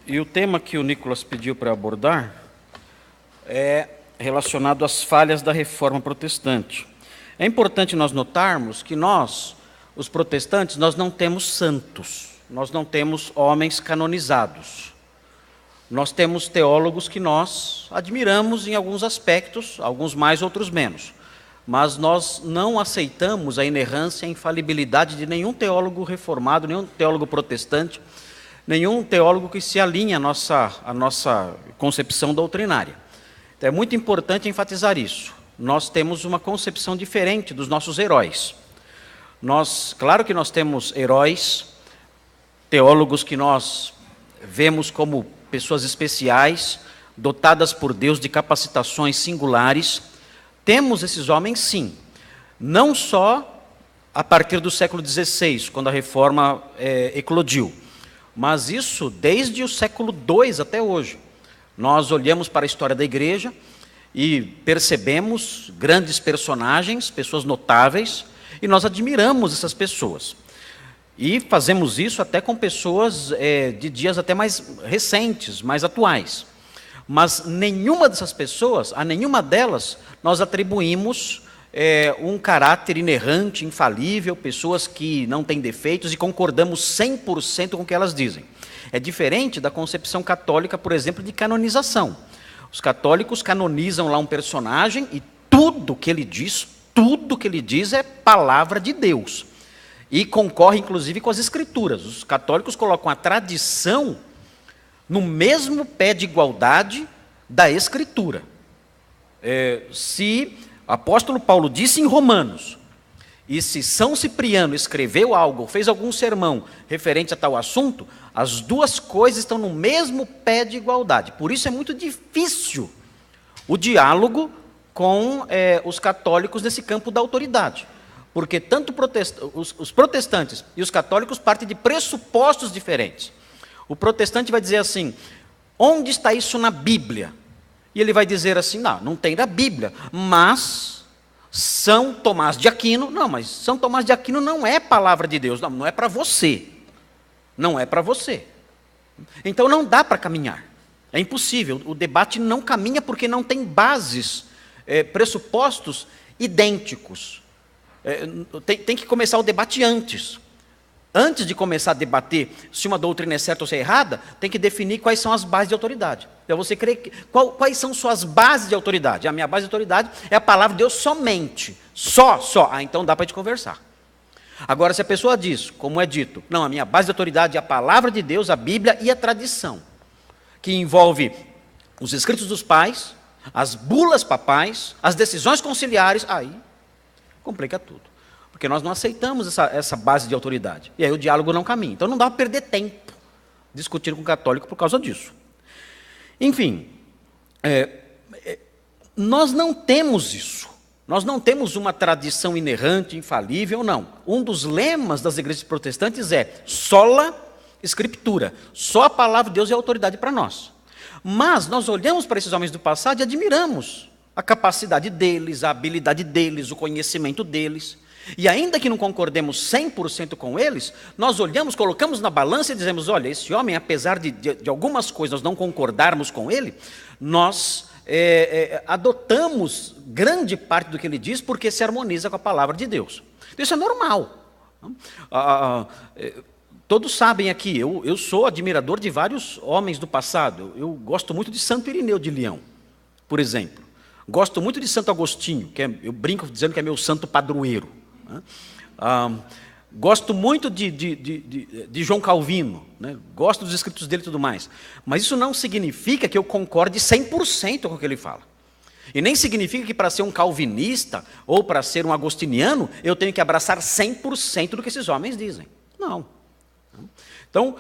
E o tema que o Nicolas pediu para abordar é relacionado às falhas da Reforma Protestante. É importante nós notarmos que nós, os protestantes, nós não temos santos, nós não temos homens canonizados. Nós temos teólogos que nós admiramos em alguns aspectos, alguns mais, outros menos. Mas nós não aceitamos a inerrância e a infalibilidade de nenhum teólogo reformado, nenhum teólogo protestante, nenhum teólogo que se alinhe à nossa concepção doutrinária. Então, é muito importante enfatizar isso. Nós temos uma concepção diferente dos nossos heróis. Claro que nós temos heróis, teólogos que nós vemos como pessoas especiais, dotadas por Deus de capacitações singulares. Temos esses homens, sim, não só a partir do século XVI, quando a Reforma eclodiu, mas isso desde o século II até hoje. Nós olhamos para a história da igreja e percebemos grandes personagens, pessoas notáveis, e nós admiramos essas pessoas. E fazemos isso até com pessoas de dias até mais recentes, mais atuais. Mas nenhuma dessas pessoas, a nenhuma delas, nós atribuímos um caráter inerrante, infalível, pessoas que não têm defeitos e concordamos 100% com o que elas dizem. É diferente da concepção católica, por exemplo, de canonização. Os católicos canonizam lá um personagem e tudo que ele diz é palavra de Deus. E concorre, inclusive, com as Escrituras. Os católicos colocam a tradição no mesmo pé de igualdade da Escritura. Se o apóstolo Paulo disse em Romanos, e se São Cipriano escreveu algo, fez algum sermão referente a tal assunto, as duas coisas estão no mesmo pé de igualdade. Por isso é muito difícil o diálogo com os católicos nesse campo da autoridade. Porque tanto os protestantes e os católicos partem de pressupostos diferentes. O protestante vai dizer assim, onde está isso na Bíblia? E ele vai dizer assim, não tem na Bíblia, mas São Tomás de Aquino, mas São Tomás de Aquino não é palavra de Deus, não é para você, não é para você. Então não dá para caminhar, é impossível, o debate não caminha porque não tem bases, pressupostos idênticos. Tem que começar o debate antes. Antes de começar a debater se uma doutrina é certa ou se é errada, tem que definir quais são as bases de autoridade. Então você crê quais são suas bases de autoridade? A minha base de autoridade é a palavra de Deus somente. Só. Então dá para a gente conversar. Agora, se a pessoa diz, como é dito, a minha base de autoridade é a palavra de Deus, a Bíblia e a tradição, que envolve os escritos dos pais, as bulas papais, as decisões conciliares, aí complica tudo. Porque nós não aceitamos essa base de autoridade. E aí o diálogo não caminha. Então não dá para perder tempo discutindo com o católico por causa disso. Enfim, nós não temos isso. Nós não temos uma tradição inerrante, infalível, não. Um dos lemas das igrejas protestantes é sola scriptura. Só a palavra de Deus é autoridade para nós. Mas nós olhamos para esses homens do passado e admiramos a capacidade deles, a habilidade deles, o conhecimento deles. E ainda que não concordemos 100% com eles, nós olhamos, colocamos na balança e dizemos, olha, esse homem, apesar de algumas coisas nós não concordarmos com ele, nós adotamos grande parte do que ele diz porque se harmoniza com a palavra de Deus. Isso é normal. Todos sabem aqui, eu sou admirador de vários homens do passado. Eu gosto muito de Santo Irineu de Leão, por exemplo. Gosto muito de Santo Agostinho, eu brinco dizendo que é meu santo padroeiro. Gosto muito de João Calvino, gosto dos escritos dele e tudo mais. Mas isso não significa que eu concorde 100% com o que ele fala. E nem significa que para ser um calvinista ou para ser um agostiniano, eu tenho que abraçar 100% do que esses homens dizem. Não. Então,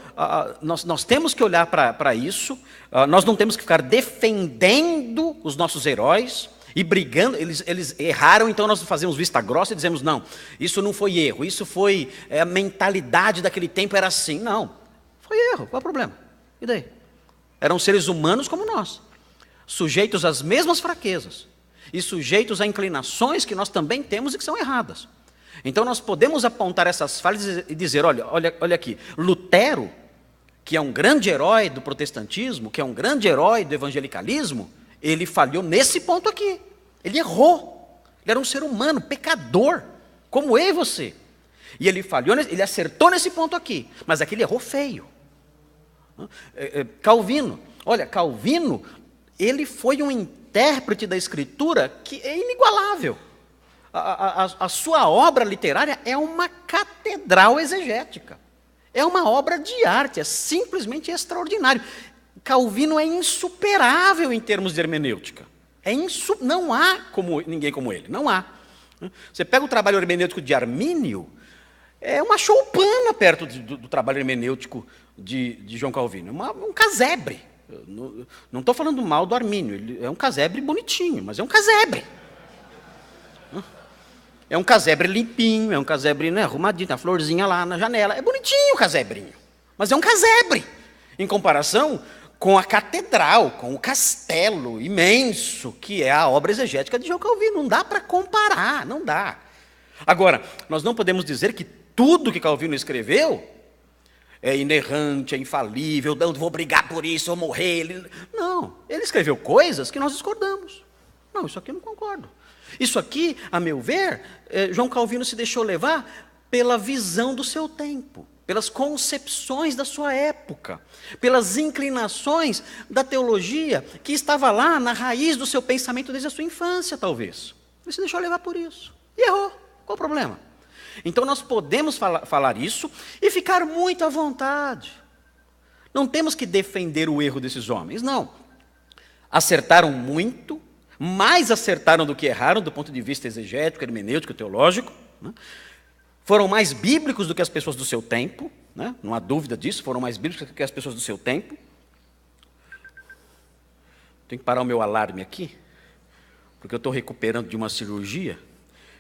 nós temos que olhar para isso, nós não temos que ficar defendendo os nossos heróis e brigando, eles erraram, então nós fazemos vista grossa e dizemos, não, isso não foi erro, isso foi, a mentalidade daquele tempo era assim. Não, foi erro, qual é o problema? E daí? Eram seres humanos como nós, sujeitos às mesmas fraquezas e sujeitos a inclinações que nós também temos e que são erradas. Então nós podemos apontar essas falhas e dizer, olha aqui, Lutero, que é um grande herói do protestantismo, que é um grande herói do evangelicalismo, ele falhou nesse ponto aqui. Ele errou. Ele era um ser humano, pecador, como eu e você. E ele falhou, ele acertou nesse ponto aqui, mas aqui ele errou feio. Calvino, olha, Calvino, ele foi um intérprete da Escritura que é inigualável. A sua obra literária é uma catedral exegética. É uma obra de arte, é simplesmente extraordinário. Calvino é insuperável em termos de hermenêutica. Não há ninguém como ele, não há. Você pega o trabalho hermenêutico de Armínio, é uma choupana perto do trabalho hermenêutico de João Calvino. Um casebre. Não estou falando mal do Armínio, ele é um casebre bonitinho, mas é um casebre. É um casebre limpinho, é um casebre, né, arrumadinho, tem a florzinha lá na janela. É bonitinho o casebrinho, mas é um casebre. Em comparação com a catedral, com o castelo imenso, que é a obra exegética de João Calvino. Não dá para comparar, não dá. Agora, nós não podemos dizer que tudo que Calvino escreveu é inerrante, é infalível, não vou brigar por isso, vou morrer. Não, ele escreveu coisas que nós discordamos. Não, isso aqui eu não concordo. Isso aqui, a meu ver, João Calvino se deixou levar pela visão do seu tempo, pelas concepções da sua época, pelas inclinações da teologia que estava lá na raiz do seu pensamento desde a sua infância, talvez. Ele se deixou levar por isso. E errou. Qual o problema? Então nós podemos falar isso e ficar muito à vontade. Não temos que defender o erro desses homens, não. Acertaram muito, mais acertaram do que erraram, do ponto de vista exegético, hermenêutico, teológico, né? Foram mais bíblicos do que as pessoas do seu tempo, né? Não há dúvida disso, foram mais bíblicos do que as pessoas do seu tempo. Tenho que parar o meu alarme aqui, porque eu estou recuperando de uma cirurgia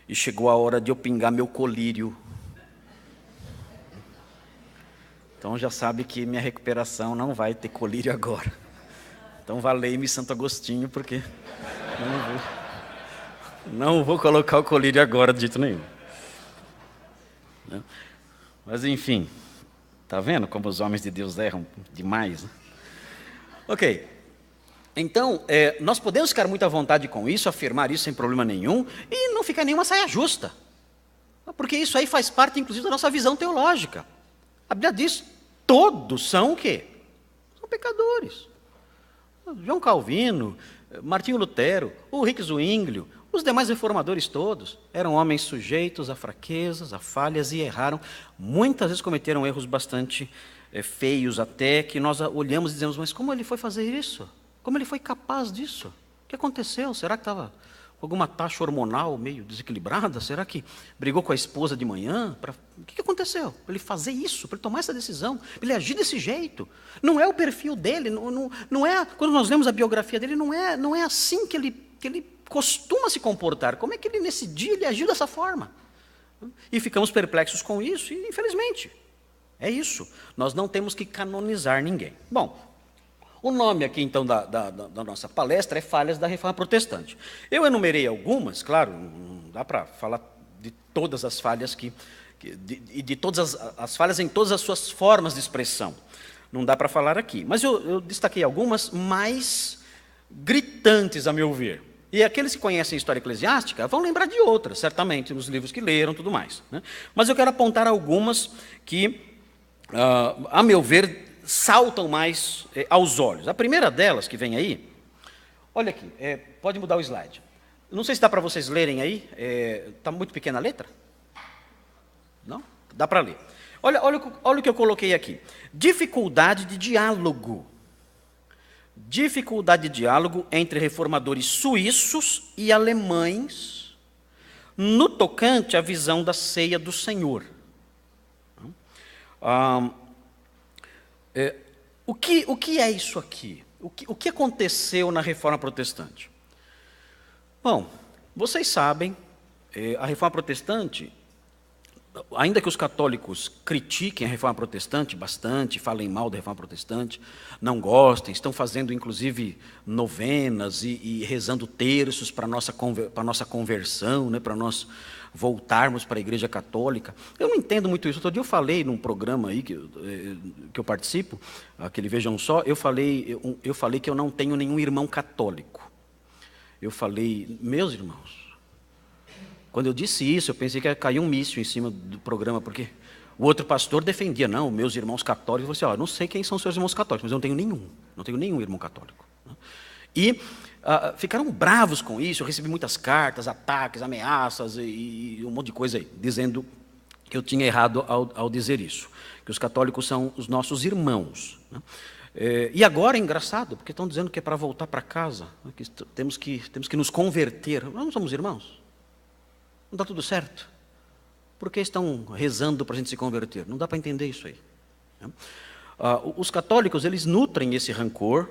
e chegou a hora de eu pingar meu colírio. Então já sabe que minha recuperação não vai ter colírio agora. Então valei-me Santo Agostinho, porque não vou colocar o colírio agora de jeito nenhum. Mas enfim, está vendo como os homens de Deus erram demais, né? Ok, então nós podemos ficar muito à vontade com isso, afirmar isso sem problema nenhum, e não ficar nenhuma saia justa, porque isso aí faz parte inclusive da nossa visão teológica. A Bíblia diz, todos são o quê? São pecadores. João Calvino, Martinho Lutero, Ulrich Zwinglio, os demais reformadores todos eram homens sujeitos a fraquezas, a falhas e erraram. Muitas vezes cometeram erros bastante feios até, que nós olhamos e dizemos, mas como ele foi fazer isso? Como ele foi capaz disso? O que aconteceu? Será que estava com alguma taxa hormonal meio desequilibrada? Será que brigou com a esposa de manhã? O que aconteceu? Para ele fazer isso, para ele tomar essa decisão, para ele agir desse jeito. Não é o perfil dele, não é, quando nós lemos a biografia dele, não é assim que ele costuma se comportar. Como é que ele, nesse dia, ele agiu dessa forma? E ficamos perplexos com isso, e infelizmente, é isso. Nós não temos que canonizar ninguém. Bom, o nome aqui, então, da nossa palestra é Falhas da Reforma Protestante. Eu enumerei algumas, claro, não dá para falar de todas as falhas de todas as falhas em todas as suas formas de expressão. Não dá para falar aqui. Mas eu destaquei algumas mais gritantes, a meu ver. E aqueles que conhecem a história eclesiástica vão lembrar de outras, certamente, nos livros que leram e tudo mais, né? Mas eu quero apontar algumas que, a meu ver, saltam mais aos olhos. A primeira delas, que vem aí, olha aqui, pode mudar o slide. Não sei se dá para vocês lerem aí, está muito pequena a letra? Não? Dá para ler. Olha o que eu coloquei aqui. Dificuldade de diálogo. Dificuldade de diálogo entre reformadores suíços e alemães no tocante à visão da ceia do Senhor. O que é isso aqui? O que aconteceu na Reforma Protestante? Bom, vocês sabem, a Reforma Protestante ainda que os católicos critiquem a Reforma Protestante bastante, falem mal da Reforma Protestante, não gostem, estão fazendo inclusive novenas e rezando terços para a nossa conversão, né, para nós voltarmos para a Igreja Católica. Eu não entendo muito isso. Outro dia eu falei num programa aí que eu participo, aquele Vejam Só, eu falei que eu não tenho nenhum irmão católico. Eu falei, meus irmãos, quando eu disse isso, eu pensei que ia cair um míssil em cima do programa, porque o outro pastor defendia, não, meus irmãos católicos. Eu falei assim, não sei quem são seus irmãos católicos, mas eu não tenho nenhum irmão católico. E ficaram bravos com isso, eu recebi muitas cartas, ataques, ameaças e um monte de coisa aí, dizendo que eu tinha errado ao dizer isso, que os católicos são os nossos irmãos, né? E agora é engraçado, porque estão dizendo que é para voltar para casa, né, que temos que nos converter. Nós não somos irmãos? Não está tudo certo? Por que estão rezando para a gente se converter? Não dá para entender isso aí, né? Os católicos, eles nutrem esse rancor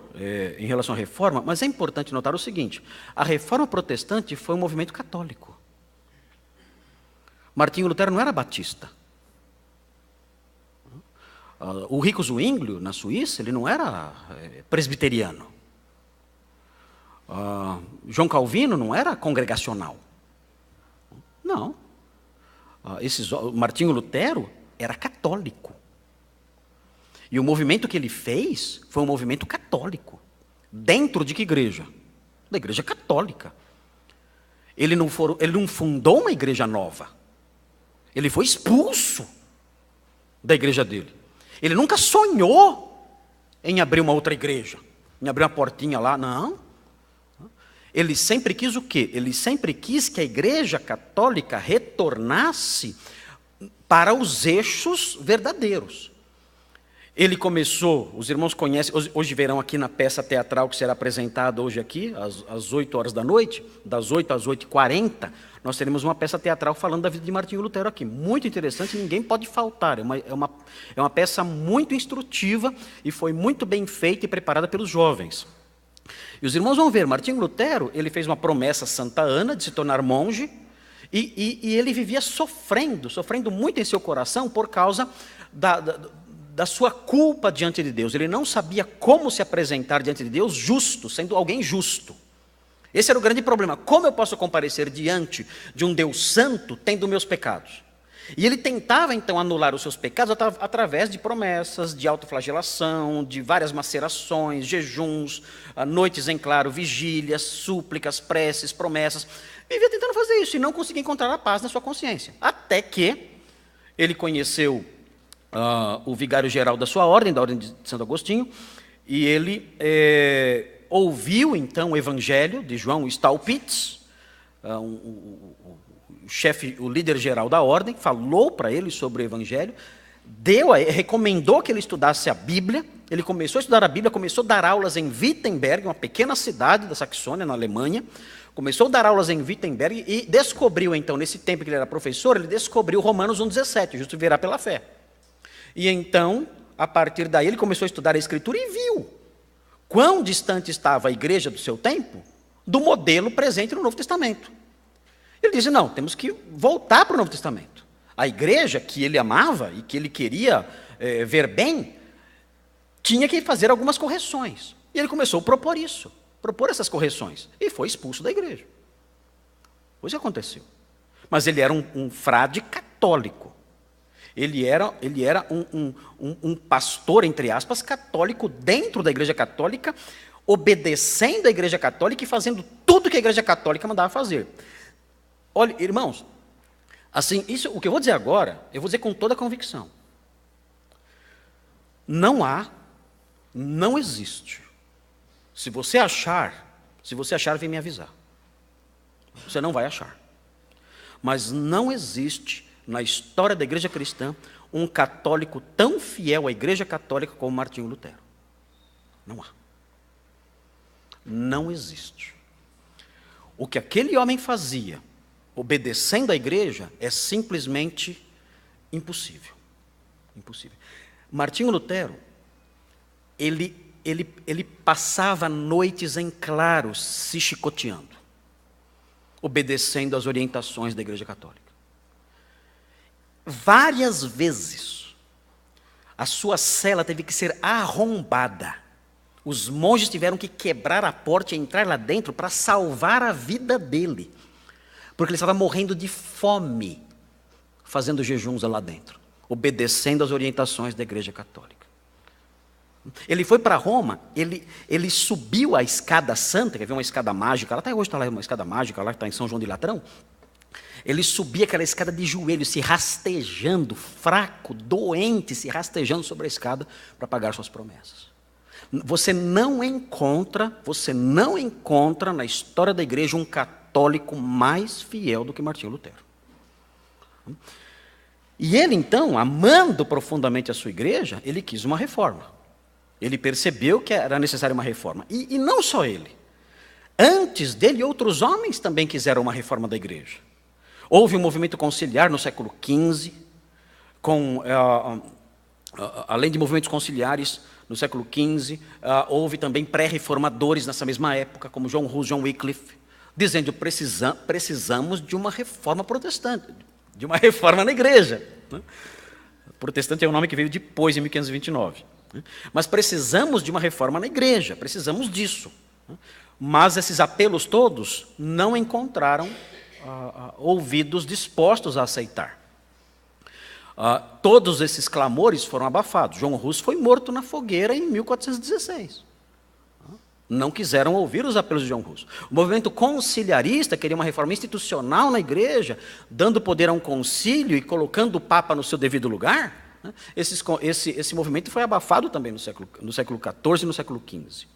em relação à reforma, mas é importante notar o seguinte, a reforma protestante foi um movimento católico. Martinho Lutero não era batista. O Rico Zwinglio, na Suíça, ele não era presbiteriano. João Calvino não era congregacional. Não. Martinho Lutero era católico. E o movimento que ele fez foi um movimento católico. Dentro de que igreja? Da Igreja Católica. Ele não fundou uma igreja nova. Ele foi expulso da igreja dele. Ele nunca sonhou em abrir uma outra igreja, em abrir uma portinha lá, não. Ele sempre quis o quê? Ele sempre quis que a Igreja Católica retornasse para os eixos verdadeiros. Ele começou, os irmãos conhecem, hoje verão aqui na peça teatral que será apresentada hoje aqui, às 8 horas da noite, das 8 às 8h40, nós teremos uma peça teatral falando da vida de Martinho Lutero aqui. Muito interessante, ninguém pode faltar. É uma peça muito instrutiva e foi muito bem feita e preparada pelos jovens. E os irmãos vão ver, Martinho Lutero, ele fez uma promessa a Santa Ana de se tornar monge, e ele vivia sofrendo muito em seu coração por causa da sua culpa diante de Deus. Ele não sabia como se apresentar diante de Deus justo, sendo alguém justo. Esse era o grande problema. Como eu posso comparecer diante de um Deus santo tendo meus pecados? E ele tentava, então, anular os seus pecados através de promessas, de autoflagelação, de várias macerações, jejuns, noites em claro, vigílias, súplicas, preces, promessas. Vivia tentando fazer isso e não conseguia encontrar a paz na sua consciência. Até que ele conheceu o vigário-geral da sua ordem, da ordem de Santo Agostinho, e ele ouviu, então, o evangelho de João Staupitz, o líder geral da ordem, falou para ele sobre o evangelho, recomendou que ele estudasse a Bíblia. Ele começou a estudar a Bíblia, começou a dar aulas em Wittenberg, uma pequena cidade da Saxônia, na Alemanha. Começou a dar aulas em Wittenberg e descobriu, então, nesse tempo que ele era professor, ele descobriu Romanos 1,17, justo viverá pela fé. E então, a partir daí, ele começou a estudar a Escritura e viu quão distante estava a igreja do seu tempo do modelo presente no Novo Testamento. Ele disse, não, temos que voltar para o Novo Testamento. A igreja que ele amava e que ele queria ver bem, tinha que fazer algumas correções. E ele começou a propor essas correções. E foi expulso da igreja. Foi isso que aconteceu. Mas ele era um frade católico. Ele era um pastor, entre aspas, católico dentro da Igreja Católica, obedecendo à Igreja Católica e fazendo tudo que a Igreja Católica mandava fazer. Olha, irmãos, assim, o que eu vou dizer agora, eu vou dizer com toda a convicção. Não existe. Se você achar, vem me avisar. Você não vai achar. Mas não existe na história da igreja cristã um católico tão fiel à Igreja Católica como Martinho Lutero. Não há. Não existe. O que aquele homem fazia, obedecendo à igreja, é simplesmente impossível. Impossível. Martinho Lutero, ele passava noites em claro se chicoteando, obedecendo às orientações da Igreja Católica. várias vezes, a sua cela teve que ser arrombada. Os monges tiveram que quebrar a porta e entrar lá dentro para salvar a vida dele, porque ele estava morrendo de fome, fazendo jejuns lá dentro, obedecendo às orientações da Igreja Católica. Ele foi para Roma, ele subiu a escada santa, que havia uma escada mágica, até hoje está lá uma escada mágica, lá que está em São João de Latrão. Ele subia aquela escada de joelhos, se rastejando, fraco, doente, se rastejando sobre a escada para pagar suas promessas. Você não encontra na história da igreja um católico mais fiel do que Martinho Lutero. E ele então, amando profundamente a sua igreja, ele quis uma reforma. Ele percebeu que era necessária uma reforma. E não só ele. Antes dele, outros homens também quiseram uma reforma da igreja. Houve um movimento conciliar no século XV, além de movimentos conciliares no século XV, houve também pré-reformadores nessa mesma época, como John Hus, John Wycliffe, dizendo que precisamos de uma reforma protestante, de uma reforma na igreja. Protestante é um nome que veio depois, em 1529. Mas precisamos de uma reforma na igreja, precisamos disso. Mas esses apelos todos não encontraram ouvidos dispostos a aceitar. Todos esses clamores foram abafados. João Hus foi morto na fogueira em 1416. Não quiseram ouvir os apelos de João Hus. O movimento conciliarista queria uma reforma institucional na igreja, dando poder a um concílio e colocando o Papa no seu devido lugar. Esse movimento foi abafado também no século XIV e no século XV.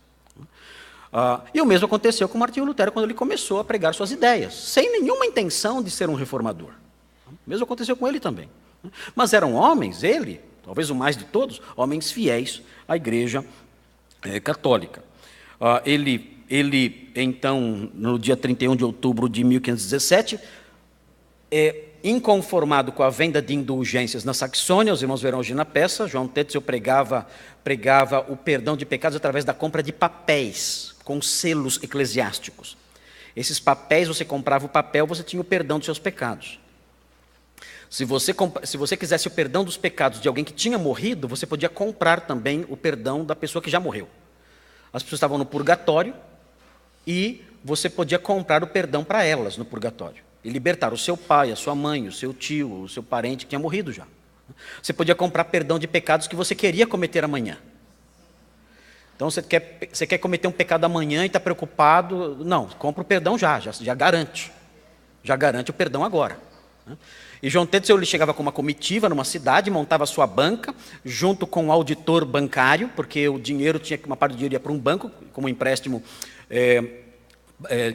E o mesmo aconteceu com Martinho Lutero quando ele começou a pregar suas ideias, sem nenhuma intenção de ser um reformador. O mesmo aconteceu com ele também. Mas eram homens, ele, talvez o mais de todos, homens fiéis à Igreja Católica. Ele, então, no dia 31 de outubro de 1517, inconformado com a venda de indulgências na Saxônia, os irmãos verão hoje na peça, João Tetzel pregava o perdão de pecados através da compra de papéis, com selos eclesiásticos. Esses papéis, você comprava o papel, você tinha o perdão dos seus pecados. Se você quisesse o perdão dos pecados de alguém que tinha morrido, você podia comprar também o perdão da pessoa que já morreu. As pessoas estavam no purgatório e você podia comprar o perdão para elas no purgatório. E libertar o seu pai, a sua mãe, o seu tio, o seu parente que tinha morrido já. Você podia comprar perdão de pecados que você queria cometer amanhã. Então, você quer cometer um pecado amanhã e está preocupado. Não, compra o perdão já garante. Já garante o perdão agora. E João Tetzel, ele chegava com uma comitiva numa cidade, montava a sua banca, junto com o auditor bancário, porque o dinheiro uma parte do dinheiro ia para um banco, como um empréstimo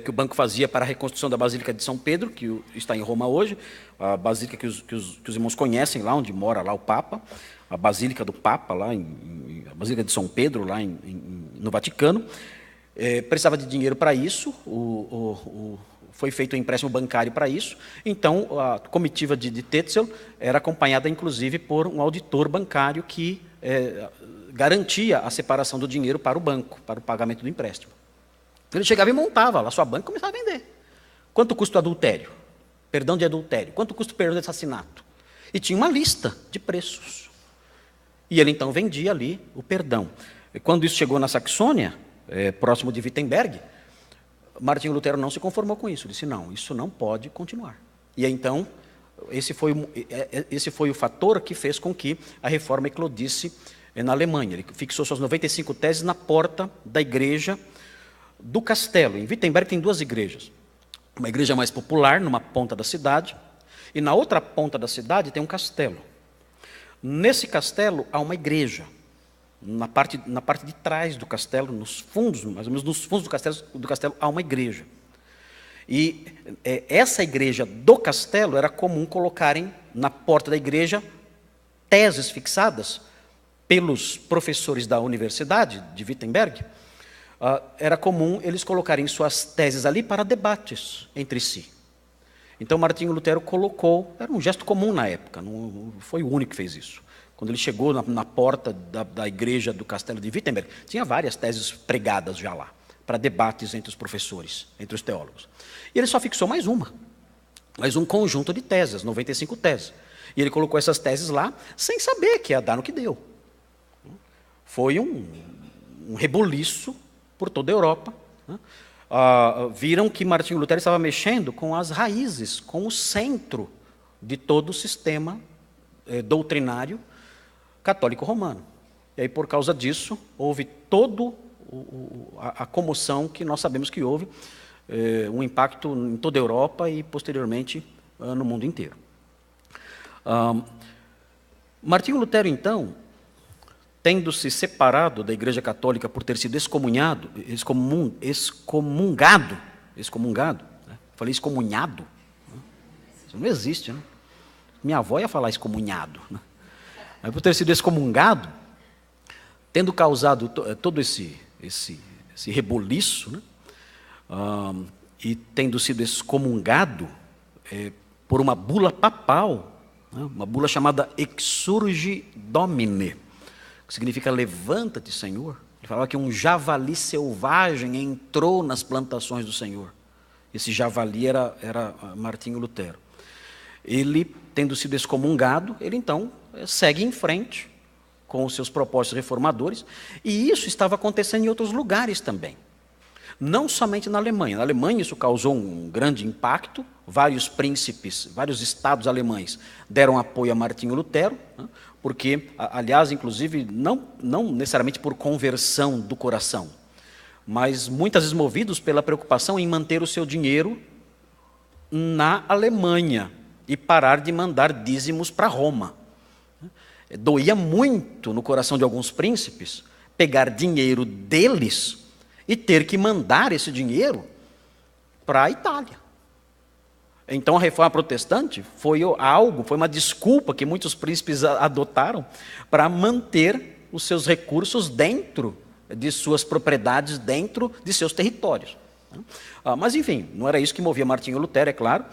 que o banco fazia para a reconstrução da Basílica de São Pedro, que está em Roma hoje, a basílica que os irmãos conhecem lá, onde mora lá o Papa, a Basílica do Papa, lá a Basílica de São Pedro, lá no Vaticano. Precisava de dinheiro para isso, foi feito um empréstimo bancário para isso, então a comitiva de Tetzel era acompanhada, inclusive, por um auditor bancário que garantia a separação do dinheiro para o banco, para o pagamento do empréstimo. Ele chegava e montava lá sua banca e começava a vender. Quanto custa o adultério? Perdão de adultério. Quanto custa o perdão de assassinato? E tinha uma lista de preços. E ele então vendia ali o perdão. E quando isso chegou na Saxônia, próximo de Wittenberg, Martinho Lutero não se conformou com isso. Ele disse, não, isso não pode continuar. E então, esse foi o fator que fez com que a reforma eclodisse na Alemanha. Ele fixou suas 95 teses na porta da igreja do castelo. Em Wittenberg tem duas igrejas. Uma igreja mais popular, numa ponta da cidade, e na outra ponta da cidade tem um castelo. Nesse castelo há uma igreja. Na parte de trás do castelo, nos fundos, mais ou menos nos fundos do castelo há uma igreja. E essa igreja do castelo era comum colocarem na porta da igreja teses fixadas pelos professores da universidade de Wittenberg. Era comum eles colocarem suas teses ali para debates entre si. Então, Martinho Lutero colocou, era um gesto comum na época, não foi o único que fez isso. Quando ele chegou na porta da igreja do castelo de Wittenberg, tinha várias teses pregadas já lá, para debates entre os professores, entre os teólogos. E ele só fixou mais um conjunto de teses, 95 teses. E ele colocou essas teses lá, sem saber que ia dar no que deu. Foi um reboliço por toda a Europa. Viram que Martinho Lutero estava mexendo com as raízes, com o centro de todo o sistema doutrinário católico romano. E aí, por causa disso, houve toda a comoção que nós sabemos que houve, um impacto em toda a Europa e, posteriormente, no mundo inteiro. Martinho Lutero, então, tendo-se separado da Igreja Católica por ter sido excomungado, né? Falei excomunhado, né? Isso não existe, né? Minha avó ia falar excomunhado, né? Mas por ter sido excomungado, tendo causado todo esse reboliço, né? E tendo sido excomungado por uma bula papal, né? Uma bula chamada Exsurge Domine, que significa levanta-te, Senhor. Ele falava que um javali selvagem entrou nas plantações do Senhor. Esse javali era Martinho Lutero. Ele, tendo sido excomungado, ele então segue em frente com os seus propósitos reformadores, e isso estava acontecendo em outros lugares também. Não somente na Alemanha. Na Alemanha isso causou um grande impacto, vários príncipes, vários estados alemães deram apoio a Martinho Lutero, né? Porque, aliás, inclusive, não necessariamente por conversão do coração, mas muitas vezes movidos pela preocupação em manter o seu dinheiro na Alemanha e parar de mandar dízimos para Roma. Doía muito no coração de alguns príncipes pegar dinheiro deles e ter que mandar esse dinheiro para a Itália. Então a reforma protestante foi uma desculpa que muitos príncipes adotaram para manter os seus recursos dentro de suas propriedades, dentro de seus territórios. Mas enfim, não era isso que movia Martinho Lutero, é claro,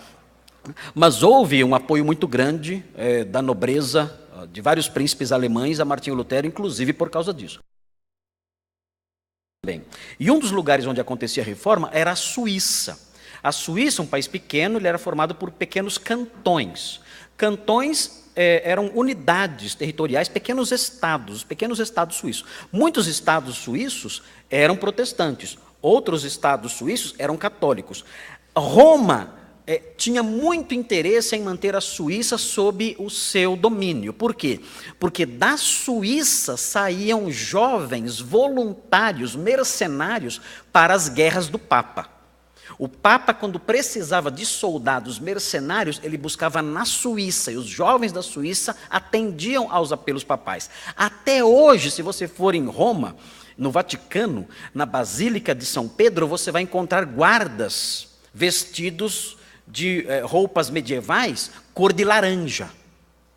mas houve um apoio muito grande da nobreza, de vários príncipes alemães a Martinho Lutero, inclusive por causa disso. Bem, e um dos lugares onde acontecia a reforma era a Suíça. A Suíça, um país pequeno, ele era formado por pequenos cantões. Cantões eram unidades territoriais, pequenos estados suíços. Muitos estados suíços eram protestantes, outros estados suíços eram católicos. Roma tinha muito interesse em manter a Suíça sob o seu domínio. Por quê? Porque da Suíça saíam jovens voluntários, mercenários, para as guerras do Papa. O Papa, quando precisava de soldados mercenários, ele buscava na Suíça, e os jovens da Suíça atendiam aos apelos papais. Até hoje, se você for em Roma, no Vaticano, na Basílica de São Pedro, você vai encontrar guardas vestidos de roupas medievais, cor de laranja.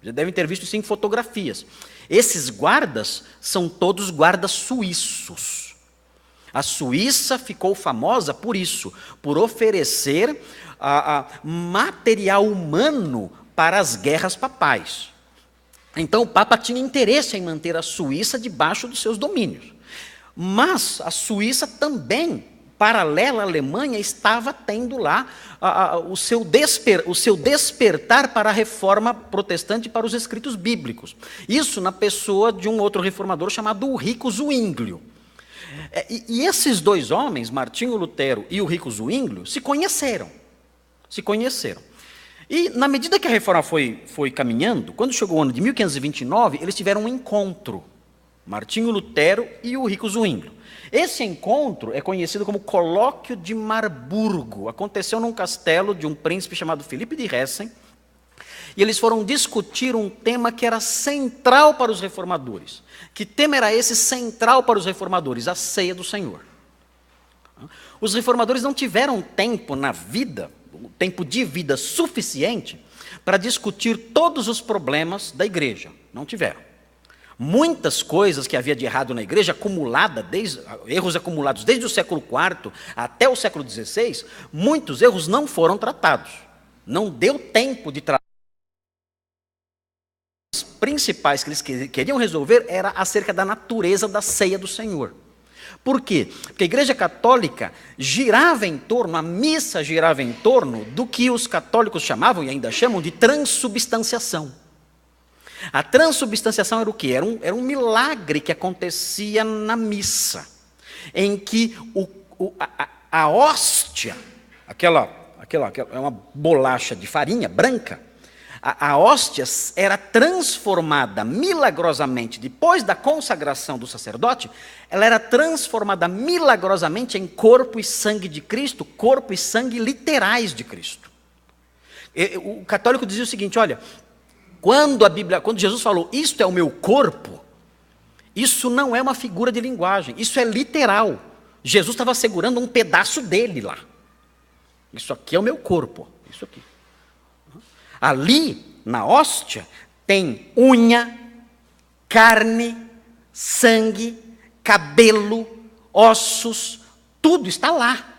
Já devem ter visto isso em fotografias. Esses guardas são todos guardas suíços. A Suíça ficou famosa por isso, por oferecer material humano para as guerras papais. Então o Papa tinha interesse em manter a Suíça debaixo dos seus domínios. Mas a Suíça também, paralela à Alemanha, estava tendo lá o seu despertar para a reforma protestante e para os escritos bíblicos. Isso na pessoa de um outro reformador chamado Ulrico Zwinglio. E esses dois homens, Martinho Lutero e Ulrico Zwinglio, se conheceram. E na medida que a reforma foi caminhando, quando chegou o ano de 1529, eles tiveram um encontro, Martinho Lutero e Ulrico Zwinglio. Esse encontro é conhecido como Colóquio de Marburgo. Aconteceu num castelo de um príncipe chamado Filipe de Hessen, e eles foram discutir um tema que era central para os reformadores. Que tema era esse central para os reformadores? A ceia do Senhor. Os reformadores não tiveram tempo na vida, tempo de vida suficiente para discutir todos os problemas da igreja. Não tiveram. Muitas coisas que havia de errado na igreja, erros acumulados desde o século IV até o século XVI, muitos erros não foram tratados. Não deu tempo de tratar. Os principais que eles queriam resolver era acerca da natureza da ceia do Senhor. Por quê? Porque a Igreja Católica a missa girava em torno do que os católicos chamavam, e ainda chamam, de transubstanciação. A transubstanciação era o quê? Era um milagre que acontecia na missa, em que a hóstia, aquela é uma bolacha de farinha branca, a hóstia era transformada milagrosamente, depois da consagração do sacerdote, ela era transformada milagrosamente em corpo e sangue de Cristo, corpo e sangue literais de Cristo. O católico dizia o seguinte, olha, quando Jesus falou, isto é o meu corpo, isso não é uma figura de linguagem, isso é literal. Jesus estava segurando um pedaço dele lá. Isso aqui é o meu corpo, isso aqui. Ali, na hóstia, tem unha, carne, sangue, cabelo, ossos, tudo está lá.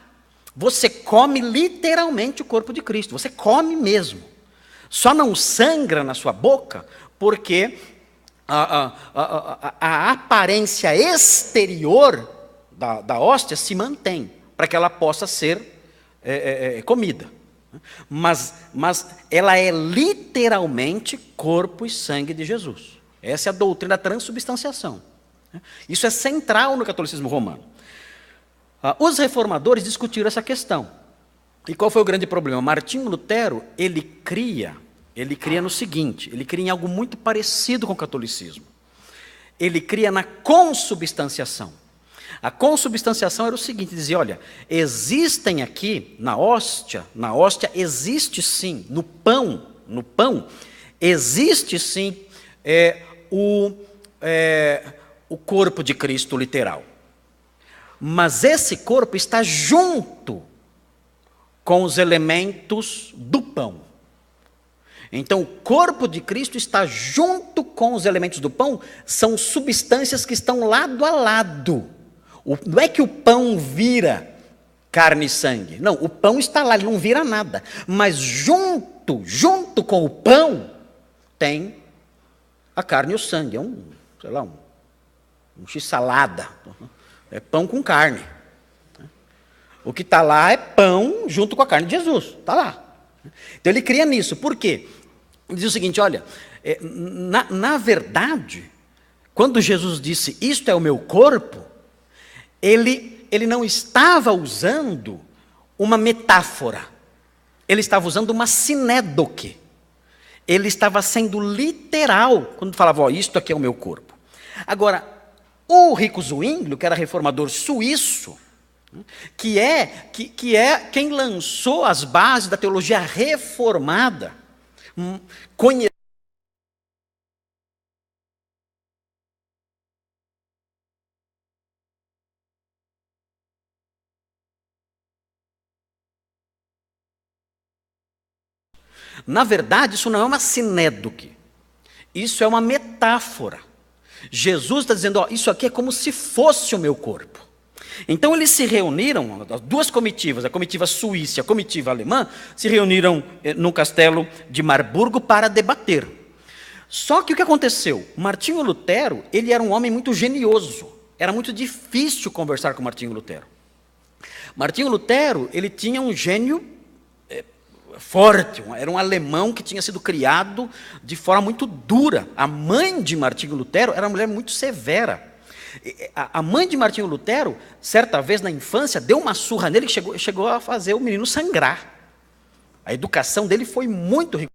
Você come literalmente o corpo de Cristo, você come mesmo. Só não sangra na sua boca porque a aparência exterior da hóstia se mantém, para que ela possa ser comida. Mas ela é literalmente corpo e sangue de Jesus. Essa é a doutrina da transubstanciação. Isso é central no catolicismo romano. Os reformadores discutiram essa questão. E qual foi o grande problema? Martinho Lutero, ele cria no seguinte, ele cria em algo muito parecido com o catolicismo. Ele cria na consubstanciação. A consubstanciação era o seguinte, dizia, olha, existem aqui, na hóstia existe sim, no pão, existe sim o corpo de Cristo literal. Mas esse corpo está junto com os elementos do pão. Então, o corpo de Cristo está junto com os elementos do pão, são substâncias que estão lado a lado. Não é que o pão vira carne e sangue. Não, o pão está lá, ele não vira nada. Mas junto com o pão, tem a carne e o sangue. É um x-salada. É pão com carne. O que está lá é pão junto com a carne de Jesus. Está lá. Então ele cria nisso. Por quê? Ele diz o seguinte, olha, na verdade, quando Jesus disse, isto é o meu corpo, ele não estava usando uma metáfora, ele estava usando uma sinédoque. Ele estava sendo literal, quando falava, ó, isto aqui é o meu corpo. Agora, o Rico Zwinglio, que era reformador suíço, que é quem lançou as bases da teologia reformada, na verdade, isso não é uma sinédoque, isso é uma metáfora. Jesus está dizendo, ó, isso aqui é como se fosse o meu corpo. Então eles se reuniram, as duas comitivas, a comitiva suíça e a comitiva alemã, se reuniram no castelo de Marburgo para debater. Só que o que aconteceu? Martinho Lutero, ele era um homem muito genioso, era muito difícil conversar com Martinho Lutero. Martinho Lutero, ele tinha um gênio forte, era um alemão que tinha sido criado de forma muito dura. A mãe de Martinho Lutero era uma mulher muito severa. A mãe de Martinho Lutero, certa vez na infância, deu uma surra nele que chegou a fazer o menino sangrar. A educação dele foi muito rigorosa.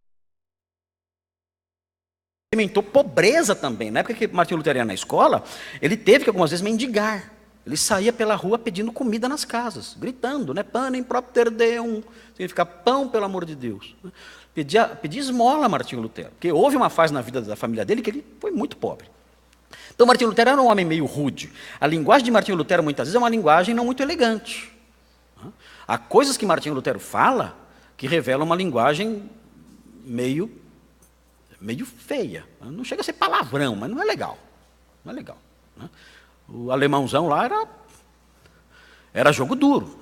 Experimentou pobreza também. Na época que Martinho Lutero ia na escola, ele teve que algumas vezes mendigar. Ele saía pela rua pedindo comida nas casas, gritando, né? Panem propter deum, significa pão, pelo amor de Deus. Pedia esmola a Martinho Lutero, porque houve uma fase na vida da família dele que ele foi muito pobre. Então, Martinho Lutero era um homem meio rude. A linguagem de Martinho Lutero, muitas vezes, é uma linguagem não muito elegante. Há coisas que Martinho Lutero fala que revelam uma linguagem meio feia. Não chega a ser palavrão, mas não é legal. Não é legal. O alemãozão lá era jogo duro.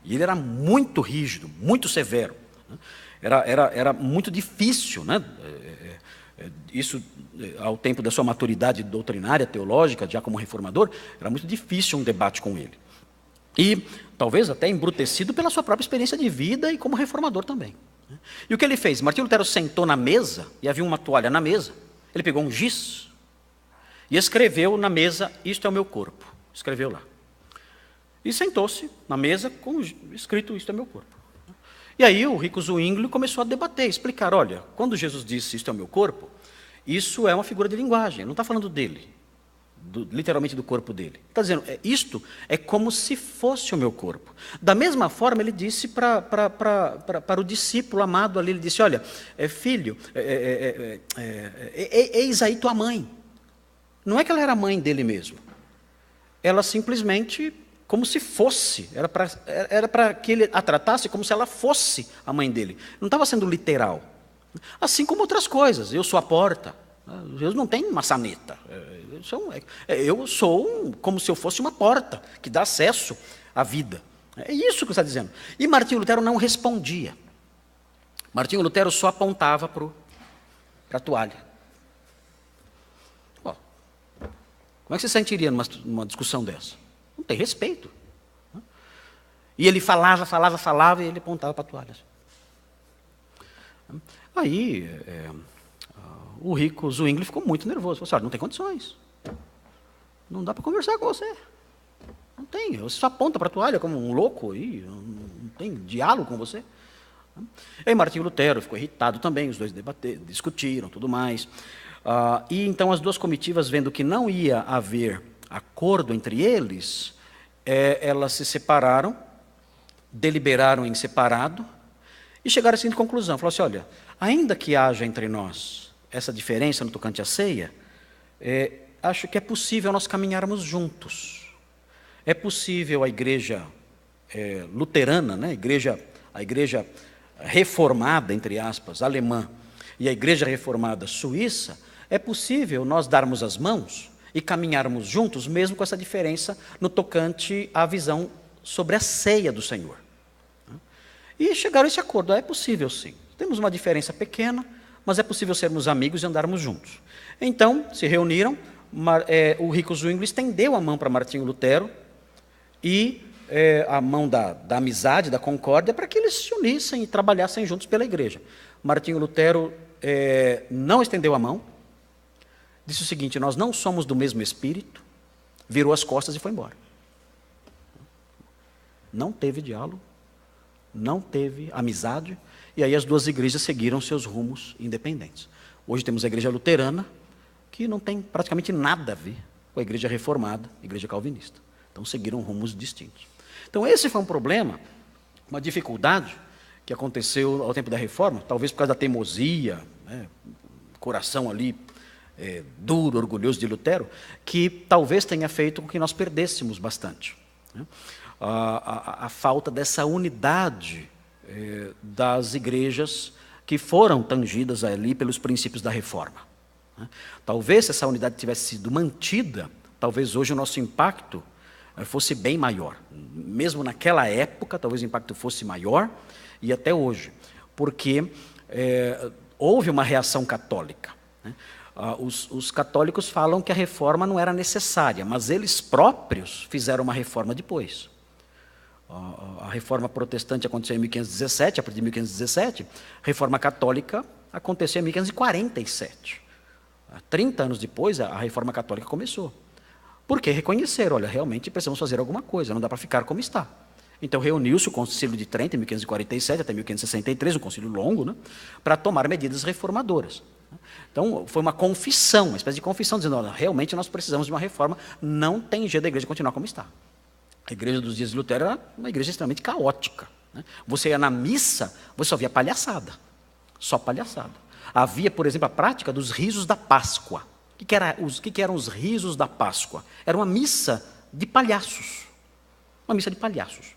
E ele era muito rígido, muito severo. Era muito difícil, né? Isso, ao tempo da sua maturidade doutrinária, teológica, já como reformador, era muito difícil um debate com ele. E talvez até embrutecido pela sua própria experiência de vida e como reformador também. E o que ele fez? Martinho Lutero sentou na mesa, e havia uma toalha na mesa. Ele pegou um giz e escreveu na mesa: isto é o meu corpo. Escreveu lá. E sentou-se na mesa com escrito: isto é meu corpo. E aí o rico Zwingli começou a debater, explicar: olha, quando Jesus disse isto é o meu corpo, isso é uma figura de linguagem, não está falando dele, literalmente do corpo dele. Está dizendo, isto é como se fosse o meu corpo. Da mesma forma, ele disse para o discípulo amado ali, ele disse: olha, filho, eis aí tua mãe. Não é que ela era mãe dele mesmo. Ela simplesmente, como se fosse, era para que ele a tratasse como se ela fosse a mãe dele. Não estava sendo literal. Assim como outras coisas. Eu sou a porta. Deus não tem maçaneta. Eu sou como se eu fosse uma porta que dá acesso à vida. É isso que está dizendo. E Martinho Lutero não respondia. Martinho Lutero só apontava para a toalha. Como é que você sentiria numa discussão dessa? Não tem respeito. E ele falava, e ele apontava para a toalha. Aí, o rico Zwingli ficou muito nervoso. Falou assim: não tem condições. Não dá para conversar com você. Não tem. Você só aponta para a toalha como um louco e não tem diálogo com você. Aí Martinho Lutero ficou irritado também, os dois discutiram, tudo mais. E então as duas comitivas, vendo que não ia haver acordo entre eles, elas se separaram, deliberaram em separado e chegaram à seguinte conclusão: falaram assim: olha, ainda que haja entre nós essa diferença no tocante à ceia, acho que é possível nós caminharmos juntos. É possível a igreja luterana, né, a igreja reformada, entre aspas, alemã, e a igreja reformada suíça, é possível nós darmos as mãos e caminharmos juntos, mesmo com essa diferença no tocante à visão sobre a ceia do Senhor. E chegaram a esse acordo: é possível sim. Temos uma diferença pequena, mas é possível sermos amigos e andarmos juntos. Então, se reuniram, o rico Zwingli estendeu a mão para Martinho Lutero e a mão da amizade, da concórdia, para que eles se unissem e trabalhassem juntos pela igreja. Martinho Lutero não estendeu a mão, disse o seguinte: nós não somos do mesmo espírito, virou as costas e foi embora. Não teve diálogo, não teve amizade, e aí as duas igrejas seguiram seus rumos independentes. Hoje temos a igreja luterana, que não tem praticamente nada a ver com a igreja reformada, a igreja calvinista. Então seguiram rumos distintos. Então esse foi um problema, uma dificuldade que aconteceu ao tempo da reforma, talvez por causa da teimosia, coração ali duro, orgulhoso de Lutero, que talvez tenha feito com que nós perdêssemos bastante. A falta dessa unidade das igrejas que foram tangidas ali pelos princípios da reforma. Talvez se essa unidade tivesse sido mantida, talvez hoje o nosso impacto fosse bem maior. Mesmo naquela época, talvez o impacto fosse maior, e até hoje, porque houve uma reação católica. Os católicos falam que a reforma não era necessária, mas eles próprios fizeram uma reforma depois. A reforma protestante aconteceu em 1517, a partir de 1517, a reforma católica aconteceu em 1547. 30 anos depois, a reforma católica começou. Porque reconheceram: olha, realmente precisamos fazer alguma coisa, não dá para ficar como está. Então reuniu-se o Concílio de Trento, em 1547 até 1563, um concílio longo, né, para tomar medidas reformadoras. Então foi uma confissão, uma espécie de confissão, dizendo: olha, realmente nós precisamos de uma reforma, não tem jeito da igreja continuar como está. A igreja dos dias de Lutero era uma igreja extremamente caótica. Você ia na missa, você só via palhaçada, só palhaçada. Havia, por exemplo, a prática dos risos da Páscoa. O que eram os risos da Páscoa? Era uma missa de palhaços. Uma missa de palhaços.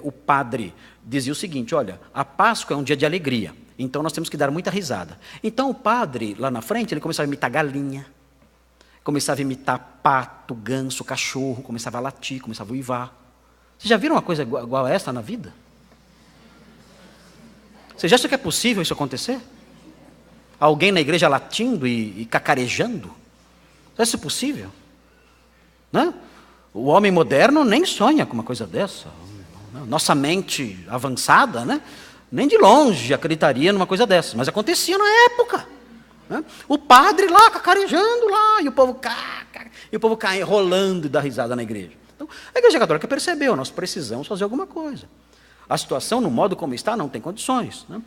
O padre dizia o seguinte: olha, a Páscoa é um dia de alegria, então nós temos que dar muita risada. Então o padre, lá na frente, ele começava a imitar galinha, começava a imitar pato, ganso, cachorro, começava a latir, começava a uivar. Vocês já viram uma coisa igual a essa na vida? Vocês acham que é possível isso acontecer? Alguém na igreja latindo e cacarejando? Você acha isso possível? Não? O homem moderno nem sonha com uma coisa dessa. Nossa mente avançada, né, nem de longe acreditaria numa coisa dessas, mas acontecia na época. Né? O padre lá, cacarejando lá, e o povo cai rolando e dá risada na igreja. Então, a Igreja Católica percebeu, nós precisamos fazer alguma coisa. A situação, no modo como está, não tem condições. Né?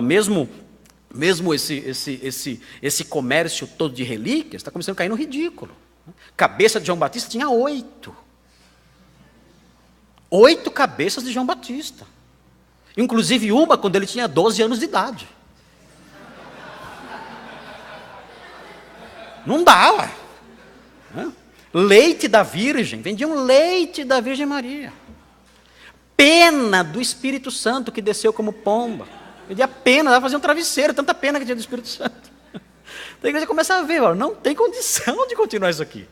Mesmo esse comércio todo de relíquias está começando a cair no ridículo. Cabeça de João Batista tinha 8. 8 cabeças de João Batista. Inclusive uma quando ele tinha 12 anos de idade. Não dá, ué. Leite da Virgem, vendiam leite da Virgem Maria. Pena do Espírito Santo que desceu como pomba. Vendia pena, dava para fazer um travesseiro, tanta pena que tinha do Espírito Santo. Então a igreja começa a ver, ó, não tem condição de continuar isso aqui.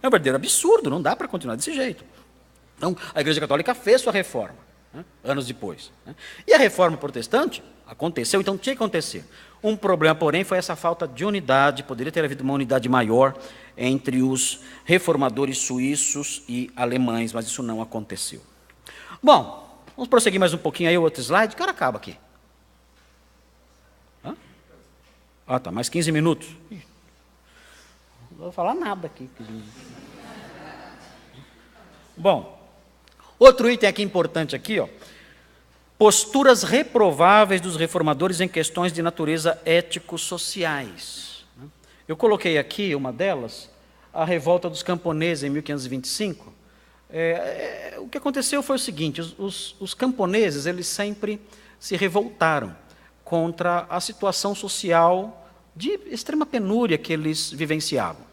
É um verdadeiro absurdo, não dá para continuar desse jeito. Então, a Igreja Católica fez sua reforma, anos depois. E a reforma protestante aconteceu, então tinha que acontecer. Um problema, porém, foi essa falta de unidade, poderia ter havido uma unidade maior entre os reformadores suíços e alemães, mas isso não aconteceu. Bom, vamos prosseguir mais um pouquinho aí, o outro slide, que hora acaba aqui? Tá, mais 15 minutos. Não vou falar nada aqui. Bom, outro item aqui importante aqui, ó. Posturas reprováveis dos reformadores em questões de natureza ético-sociais. Eu coloquei aqui uma delas, a revolta dos camponeses em 1525. O que aconteceu foi o seguinte, os camponeses, eles sempre se revoltaram contra a situação social de extrema penúria que eles vivenciavam.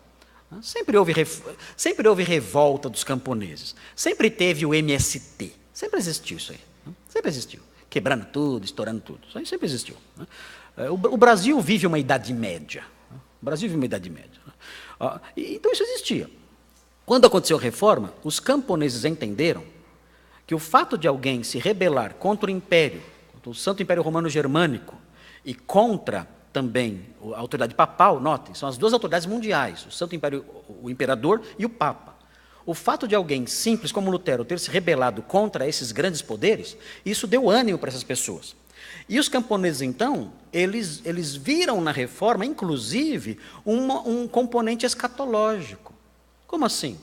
Sempre houve revolta dos camponeses. Sempre teve o MST. Sempre existiu isso aí. Sempre existiu. Quebrando tudo, estourando tudo. Isso aí sempre existiu. O Brasil vive uma Idade Média. O Brasil vive uma Idade Média. Então isso existia. Quando aconteceu a reforma, os camponeses entenderam que o fato de alguém se rebelar contra o Império, contra o Santo Império Romano Germânico, e contra também a autoridade papal, notem, são as duas autoridades mundiais, o Santo Império, o Imperador e o Papa. O fato de alguém simples como Lutero ter se rebelado contra esses grandes poderes, isso deu ânimo para essas pessoas. E os camponeses, então, eles viram na reforma, inclusive, um componente escatológico. Como assim?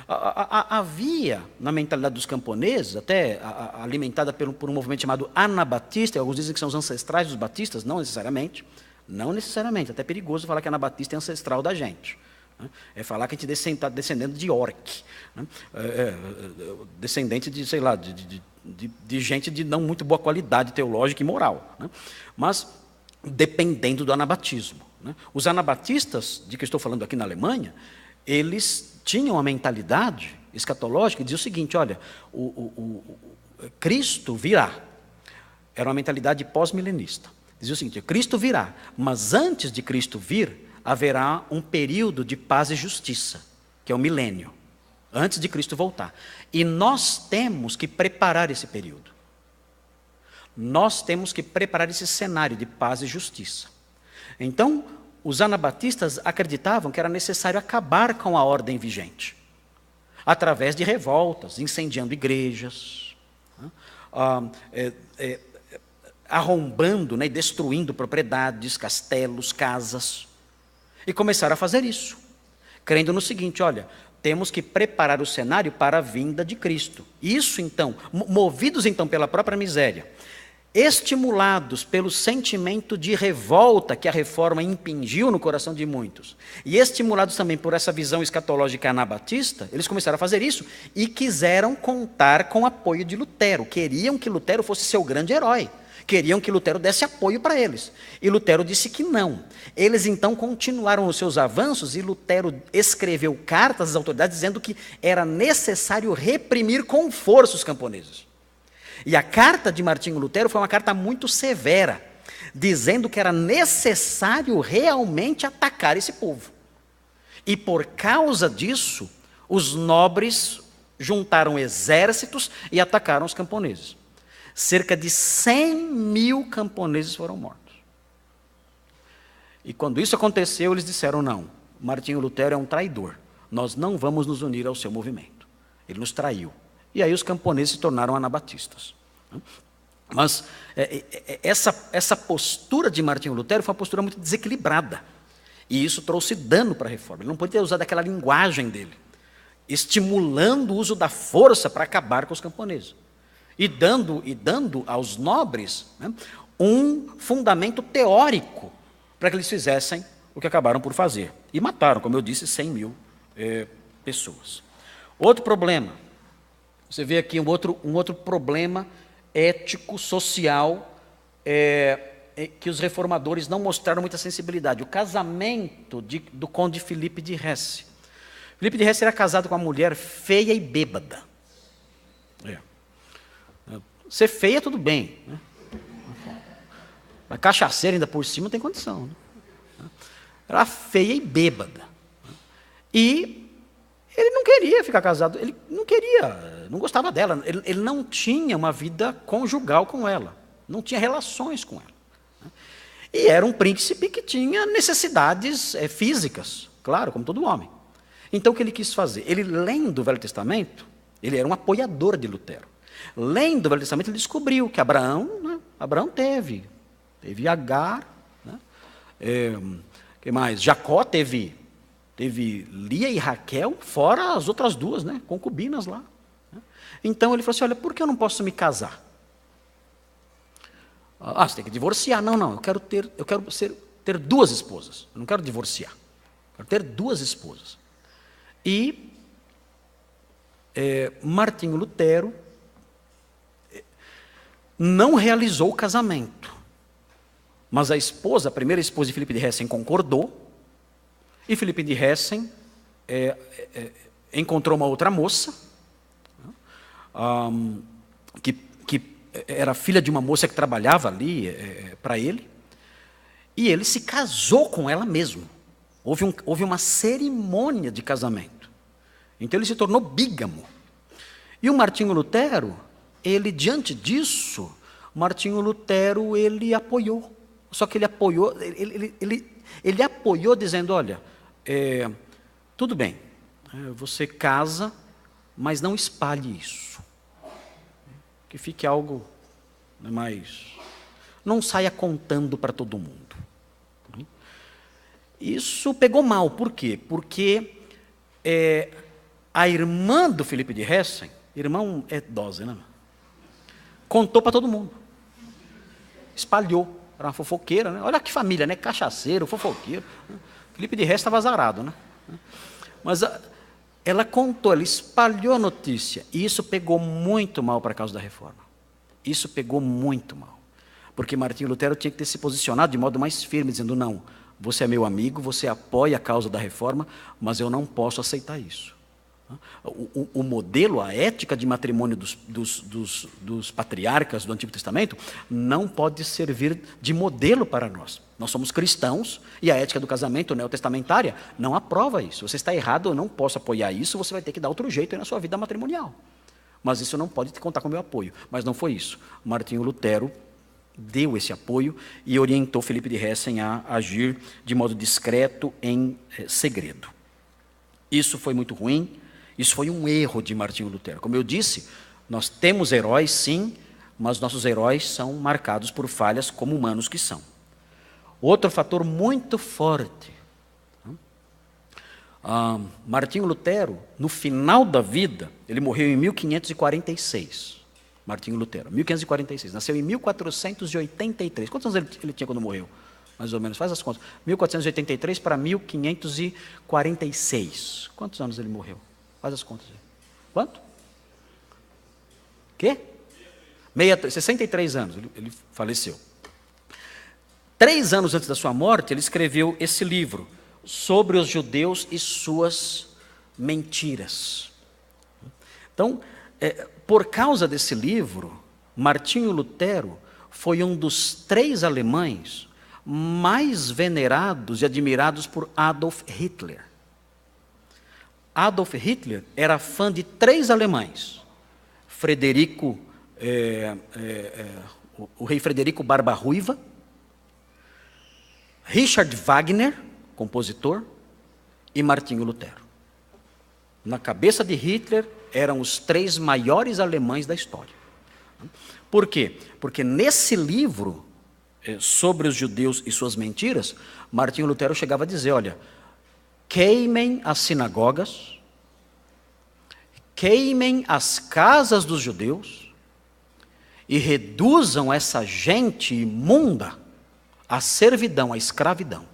Havia, na mentalidade dos camponeses, até alimentada por um movimento chamado anabatista, alguns dizem que são os ancestrais dos batistas, não necessariamente, até é perigoso falar que Anabatista é ancestral da gente. É falar que a gente está descendendo de orc, descendente de, sei lá, de gente de não muito boa qualidade teológica e moral. Mas dependendo do anabatismo. Os anabatistas, de que eu estou falando aqui na Alemanha, eles tinham a mentalidade escatológica e dizia o seguinte, olha, o Cristo virá. Era uma mentalidade pós-milenista. Dizia o seguinte, Cristo virá, mas antes de Cristo vir, haverá um período de paz e justiça, que é o milênio, antes de Cristo voltar. E nós temos que preparar esse período. Nós temos que preparar esse cenário de paz e justiça. Então, os anabatistas acreditavam que era necessário acabar com a ordem vigente, através de revoltas, incendiando igrejas, arrombando, e destruindo propriedades, castelos, casas. E começaram a fazer isso, crendo no seguinte, olha, temos que preparar o cenário para a vinda de Cristo. Isso, então, movidos então pela própria miséria, estimulados pelo sentimento de revolta que a reforma impingiu no coração de muitos, e estimulados também por essa visão escatológica anabatista, eles começaram a fazer isso e quiseram contar com o apoio de Lutero, queriam que Lutero fosse seu grande herói, queriam que Lutero desse apoio para eles. E Lutero disse que não. Eles então continuaram os seus avanços e Lutero escreveu cartas às autoridades dizendo que era necessário reprimir com força os camponeses. E a carta de Martinho Lutero foi uma carta muito severa, dizendo que era necessário realmente atacar esse povo. E por causa disso, os nobres juntaram exércitos e atacaram os camponeses. Cerca de 100.000 camponeses foram mortos. E quando isso aconteceu, eles disseram, não, Martinho Lutero é um traidor, nós não vamos nos unir ao seu movimento. Ele nos traiu. E aí os camponeses se tornaram anabatistas. Mas essa postura de Martinho Lutero foi uma postura muito desequilibrada. E isso trouxe dano para a reforma. Ele não podia usar daquela linguagem dele, estimulando o uso da força para acabar com os camponeses. E dando aos nobres, né, um fundamento teórico para que eles fizessem o que acabaram por fazer. E mataram, como eu disse, 100 mil pessoas. Outro problema, você vê aqui um outro problema ético, social, que os reformadores não mostraram muita sensibilidade. O casamento do conde Filipe de Hesse. Filipe de Hesse era casado com uma mulher feia e bêbada. Ser feia, tudo bem, né? Mas cachaceira ainda por cima não tem condição, né? Era feia e bêbada. E ele não queria ficar casado, ele não queria, não gostava dela, ele não tinha uma vida conjugal com ela, não tinha relações com ela. E era um príncipe que tinha necessidades físicas, claro, como todo homem. Então o que ele quis fazer? Ele, lendo o Velho Testamento, ele era um apoiador de Lutero. Lendo o Velho Testamento, ele descobriu que Abraão teve Agar, né? Que mais? Jacó teve Lia e Raquel, fora as outras duas, né? Concubinas lá. Então ele falou assim: olha, por que eu não posso me casar? Você tem que divorciar. Não, eu quero ter duas esposas. Eu não quero divorciar. Eu quero ter duas esposas. E Martinho Lutero não realizou o casamento. Mas a primeira esposa de Filipe de Hessen concordou, e Filipe de Hessen encontrou uma outra moça, que era filha de uma moça que trabalhava ali para ele, e ele se casou com ela mesmo. Houve uma cerimônia de casamento. Então ele se tornou bígamo. E o Martinho Lutero, diante disso, Martinho Lutero, ele apoiou. Só que ele apoiou, ele apoiou dizendo: olha, tudo bem, você casa, mas não espalhe isso. Que fique algo mais... Não saia contando para todo mundo. Isso pegou mal, por quê? Porque a irmã do Filipe de Hessen, irmão é dose, né? Contou para todo mundo. Espalhou. Era uma fofoqueira, né? Olha que família, né? Cachaceiro, fofoqueiro. Filipe de Hessen estava azarado, né? Mas ela contou, ela espalhou a notícia. E isso pegou muito mal para a causa da reforma. Isso pegou muito mal. Porque Martinho Lutero tinha que ter se posicionado de modo mais firme, dizendo: não, você é meu amigo, você apoia a causa da reforma, mas eu não posso aceitar isso. O modelo, a ética de matrimônio dos patriarcas do Antigo Testamento não pode servir de modelo para nós. Nós somos cristãos e a ética do casamento neotestamentária não aprova isso. Você está errado, eu não posso apoiar isso, você vai ter que dar outro jeito aí na sua vida matrimonial. Mas isso não pode contar com o meu apoio. Mas não foi isso. Martinho Lutero deu esse apoio e orientou Filipe de Hessen a agir de modo discreto, em segredo. Isso foi muito ruim. Isso foi um erro de Martinho Lutero. Como eu disse, nós temos heróis, sim, mas nossos heróis são marcados por falhas como humanos que são. Outro fator muito forte. Martinho Lutero, no final da vida, ele morreu em 1546. Martinho Lutero, 1546. Nasceu em 1483. Quantos anos ele tinha quando morreu? Mais ou menos, faz as contas. 1483 para 1546. Quantos anos ele morreu? Faz as contas aí. Quanto? Quê? 63 anos, ele faleceu. 3 anos antes da sua morte, ele escreveu esse livro, Sobre os Judeus e Suas Mentiras. Então, por causa desse livro, Martinho Lutero foi um dos 3 alemães mais venerados e admirados por Adolf Hitler. Adolf Hitler era fã de 3 alemães: o rei Frederico Barba Ruiva, Richard Wagner, compositor, e Martinho Lutero. Na cabeça de Hitler, eram os 3 maiores alemães da história. Por quê? Porque nesse livro, sobre os judeus e suas mentiras, Martinho Lutero chegava a dizer, olha, queimem as sinagogas, queimem as casas dos judeus e reduzam essa gente imunda à servidão, à escravidão.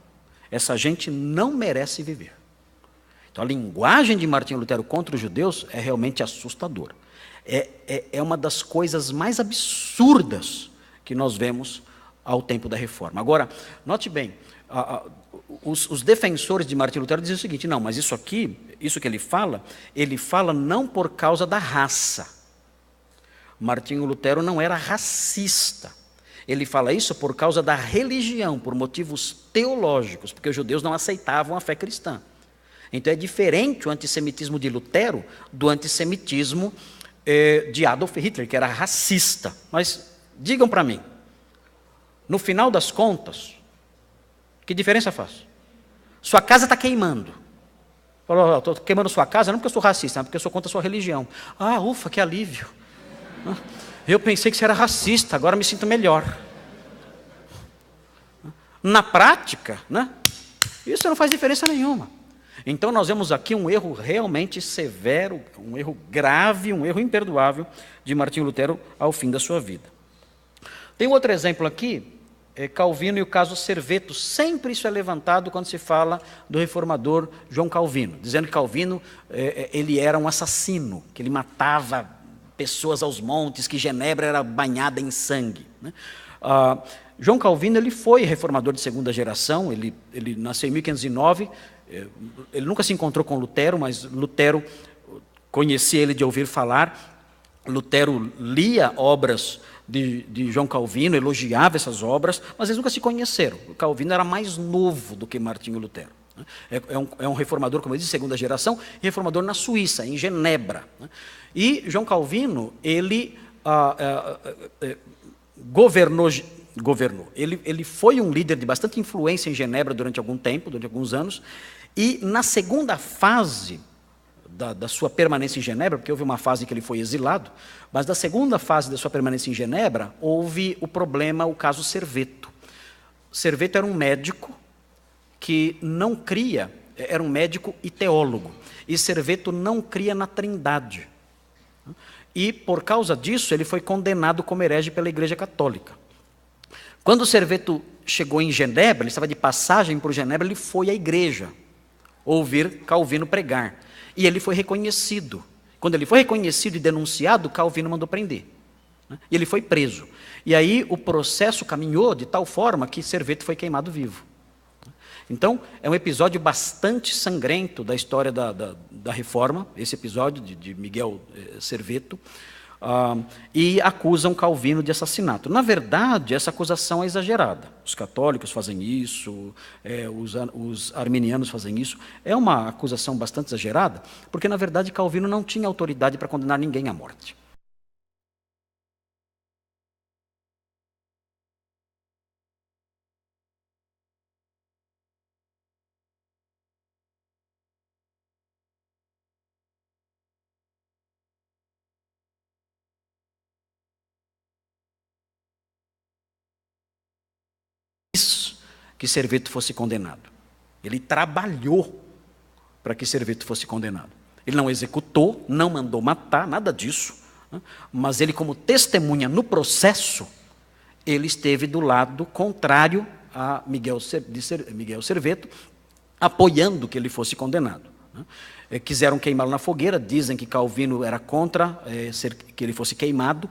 Essa gente não merece viver. Então, a linguagem de Martinho Lutero contra os judeus é realmente assustadora. É uma das coisas mais absurdas que nós vemos ao tempo da Reforma. Agora, note bem, os defensores de Martinho Lutero dizem o seguinte, não, mas isso aqui, isso que ele fala não por causa da raça. Martinho Lutero não era racista. Ele fala isso por causa da religião, por motivos teológicos, porque os judeus não aceitavam a fé cristã. Então é diferente o antissemitismo de Lutero do antissemitismo de Adolf Hitler, que era racista. Mas digam para mim, no final das contas, que diferença faz? Sua casa está queimando. Falou, estou queimando sua casa não porque eu sou racista, mas porque eu sou contra a sua religião. Ah, ufa, que alívio. Eu pensei que você era racista, agora me sinto melhor. Na prática, né, isso não faz diferença nenhuma. Então nós vemos aqui um erro realmente severo, um erro grave, um erro imperdoável de Martinho Lutero ao fim da sua vida. Tem outro exemplo aqui, Calvino e o caso Serveto. Sempre isso é levantado quando se fala do reformador João Calvino, dizendo que Calvino ele era um assassino, que ele matava pessoas aos montes, que Genebra era banhada em sangue, né? João Calvino ele foi reformador de segunda geração, ele nasceu em 1509, ele nunca se encontrou com Lutero, mas Lutero conhecia ele de ouvir falar. Lutero lia obras de João Calvino, elogiava essas obras, mas eles nunca se conheceram. O Calvino era mais novo do que Martinho Lutero. É um reformador, como eu disse, de segunda geração, reformador na Suíça, em Genebra. E João Calvino, ele governou. Ele foi um líder de bastante influência em Genebra durante algum tempo, durante alguns anos, e na segunda fase da sua permanência em Genebra, porque houve uma fase em que ele foi exilado, mas da segunda fase da sua permanência em Genebra, houve o problema, o caso Serveto. Serveto era um médico que não cria, era um médico e teólogo, e Serveto não cria na Trindade. E, por causa disso, ele foi condenado como herege pela Igreja Católica. Quando Serveto chegou em Genebra, ele estava de passagem por Genebra, ele foi à igreja ouvir Calvino pregar. E ele foi reconhecido. Quando ele foi reconhecido e denunciado, Calvino mandou prender. E ele foi preso. E aí o processo caminhou de tal forma que Serveto foi queimado vivo. Então, é um episódio bastante sangrento da história da Reforma, esse episódio de Miguel Serveto, e acusam Calvino de assassinato. Na verdade, essa acusação é exagerada. Os católicos fazem isso, os arminianos fazem isso. É uma acusação bastante exagerada, porque, na verdade, Calvino não tinha autoridade para condenar ninguém à morte. Que Serveto fosse condenado. Ele trabalhou para que Serveto fosse condenado. Ele não executou, não mandou matar, nada disso, né? Mas ele, como testemunha no processo, ele esteve do lado contrário a Miguel Serveto, apoiando que ele fosse condenado, né? Quiseram queimá-lo na fogueira, dizem que Calvino era contra que ele fosse queimado,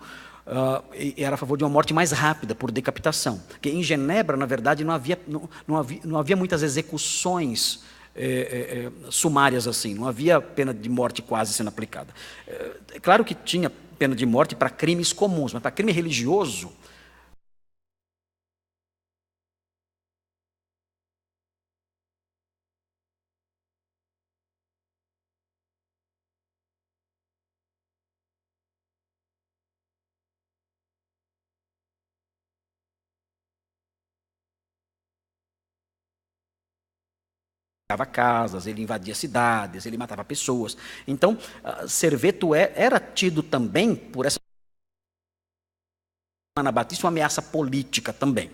e era a favor de uma morte mais rápida, por decapitação. Porque em Genebra, na verdade, não havia muitas execuções sumárias assim, não havia pena de morte quase sendo aplicada. É claro que tinha pena de morte para crimes comuns, mas para crime religioso, matava casas, ele invadia cidades, ele matava pessoas. Então, Serveto era tido também por essa Anabatista uma ameaça política também.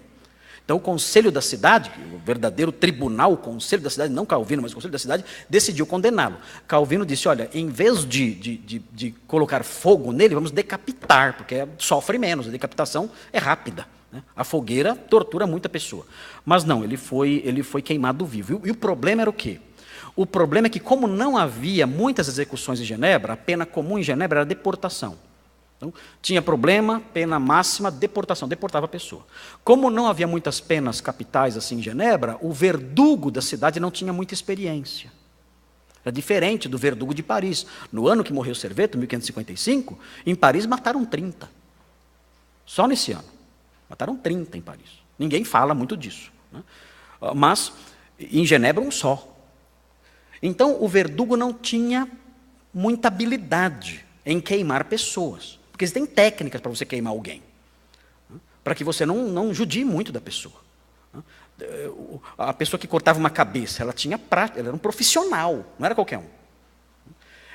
Então o conselho da cidade, o verdadeiro tribunal, o conselho da cidade, não Calvino, mas o conselho da cidade, decidiu condená-lo. Calvino disse, olha, em vez de colocar fogo nele, vamos decapitar, porque sofre menos, a decapitação é rápida. Né? A fogueira tortura muita pessoa. Mas não, ele foi queimado vivo. E o problema era o quê? O problema é que, como não havia muitas execuções em Genebra, a pena comum em Genebra era deportação. Então, tinha problema, pena máxima, deportação, deportava a pessoa. Como não havia muitas penas capitais assim em Genebra, o verdugo da cidade não tinha muita experiência. Era diferente do verdugo de Paris. No ano que morreu Serveto, 1555, em Paris mataram 30. Só nesse ano. Mataram 30 em Paris. Ninguém fala muito disso. Né? Mas, em Genebra, um só. Então, o verdugo não tinha muita habilidade em queimar pessoas. Porque existem técnicas para você queimar alguém, para que você não judie muito da pessoa. A pessoa que cortava uma cabeça, ela tinha prática, ela era um profissional, não era qualquer um.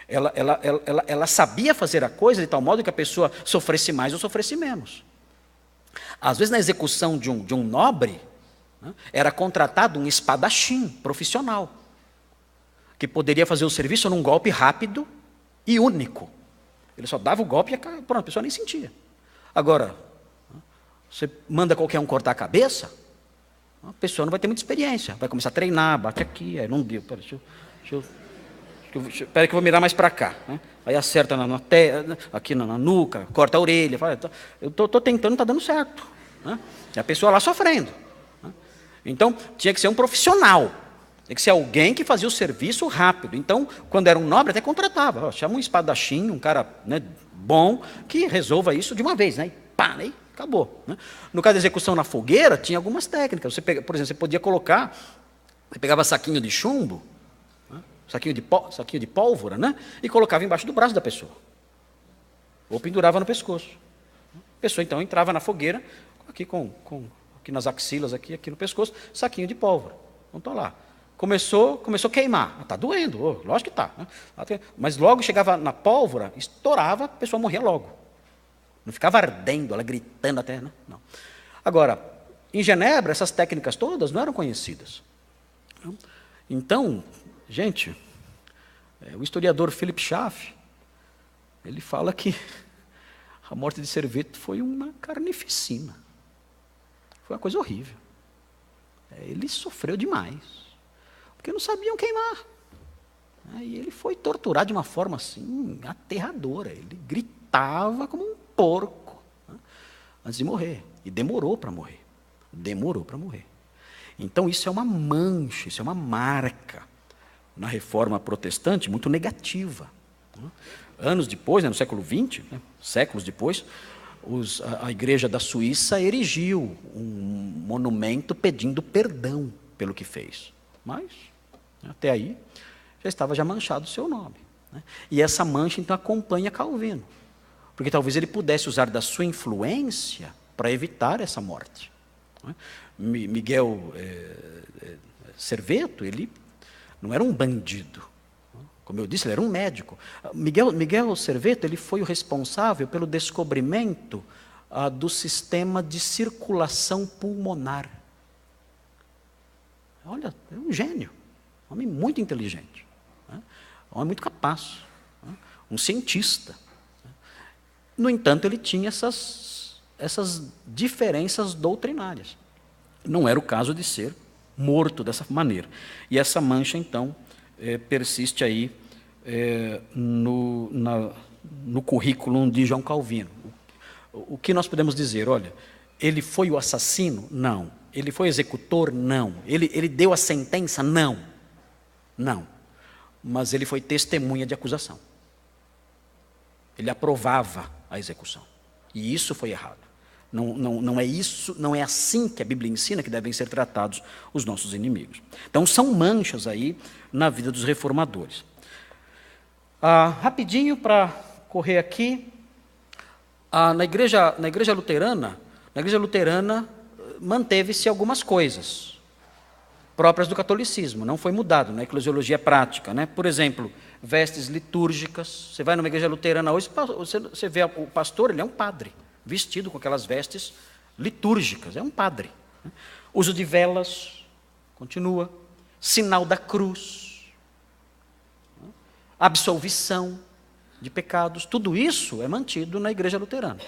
Ela sabia fazer a coisa de tal modo que a pessoa sofresse mais ou sofresse menos. Às vezes, na execução de um nobre, era contratado um espadachim profissional, que poderia fazer o serviço num golpe rápido e único. Ele só dava o golpe e pronto, a pessoa nem sentia. Agora, você manda qualquer um cortar a cabeça, a pessoa não vai ter muita experiência. Vai começar a treinar, bate aqui, aí não deu. Espera que eu vou mirar mais para cá. Né? Aí acerta aqui na nuca, corta a orelha. Fala, eu estou tentando, não está dando certo. Né? E a pessoa lá sofrendo. Né? Então, tinha que ser um profissional. Tinha que ser alguém que fazia o serviço rápido. Então, quando era um nobre, até contratava. Chama um espadachim, um cara, né, bom, que resolva isso de uma vez. Né? E pá, aí acabou. Né? No caso da execução na fogueira, tinha algumas técnicas. Você por exemplo, você podia colocar, você pegava saquinho de chumbo, né, saquinho de pólvora, né, e colocava embaixo do braço da pessoa. Ou pendurava no pescoço. A pessoa, então, entrava na fogueira, aqui aqui nas axilas, aqui no pescoço, saquinho de pólvora. Então, está lá. Começou a queimar. Está doendo, lógico que está. Né? Mas logo chegava na pólvora, estourava, a pessoa morria logo. Não ficava ardendo, ela gritando até. Né? Não. Agora, em Genebra, essas técnicas todas não eram conhecidas. Então, gente, o historiador Philip Schaff, ele fala que a morte de Serveto foi uma carnificina. Foi uma coisa horrível. Ele sofreu demais. Porque não sabiam queimar. E ele foi torturado de uma forma assim, aterradora. Ele gritava como um porco, né, antes de morrer. E demorou para morrer. Demorou para morrer. Então isso é uma mancha, isso é uma marca na reforma protestante muito negativa. Né. Anos depois, né, no século XX, né, séculos depois, a igreja da Suíça erigiu um monumento pedindo perdão pelo que fez. Mas, até aí, já estava manchado o seu nome. Né? E essa mancha, então, acompanha Calvino. Porque talvez ele pudesse usar da sua influência para evitar essa morte. Né? Miguel Serveto, ele não era um bandido. Como eu disse, ele era um médico. Miguel Serveto, ele foi o responsável pelo descobrimento do sistema de circulação pulmonar. Olha, é um gênio, um homem muito inteligente, né? Um homem muito capaz, né? Um cientista. Né? No entanto, ele tinha essas diferenças doutrinárias. Não era o caso de ser morto dessa maneira. E essa mancha, então, persiste aí no currículo de João Calvino. O que nós podemos dizer? Olha, ele foi o assassino? Não. Ele foi executor? Não. Ele deu a sentença? Não. Não. Mas ele foi testemunha de acusação. Ele aprovava a execução. E isso foi errado. Não é isso, não é assim que a Bíblia ensina que devem ser tratados os nossos inimigos. Então, são manchas aí na vida dos reformadores. Rapidinho para correr aqui. Na igreja luterana manteve-se algumas coisas próprias do catolicismo, não foi mudado, na eclesiologia prática. Né? Por exemplo, vestes litúrgicas. Você vai numa igreja luterana hoje, você vê o pastor, ele é um padre, vestido com aquelas vestes litúrgicas, é um padre. Uso de velas, continua. Sinal da cruz, absolvição de pecados, tudo isso é mantido na igreja luterana.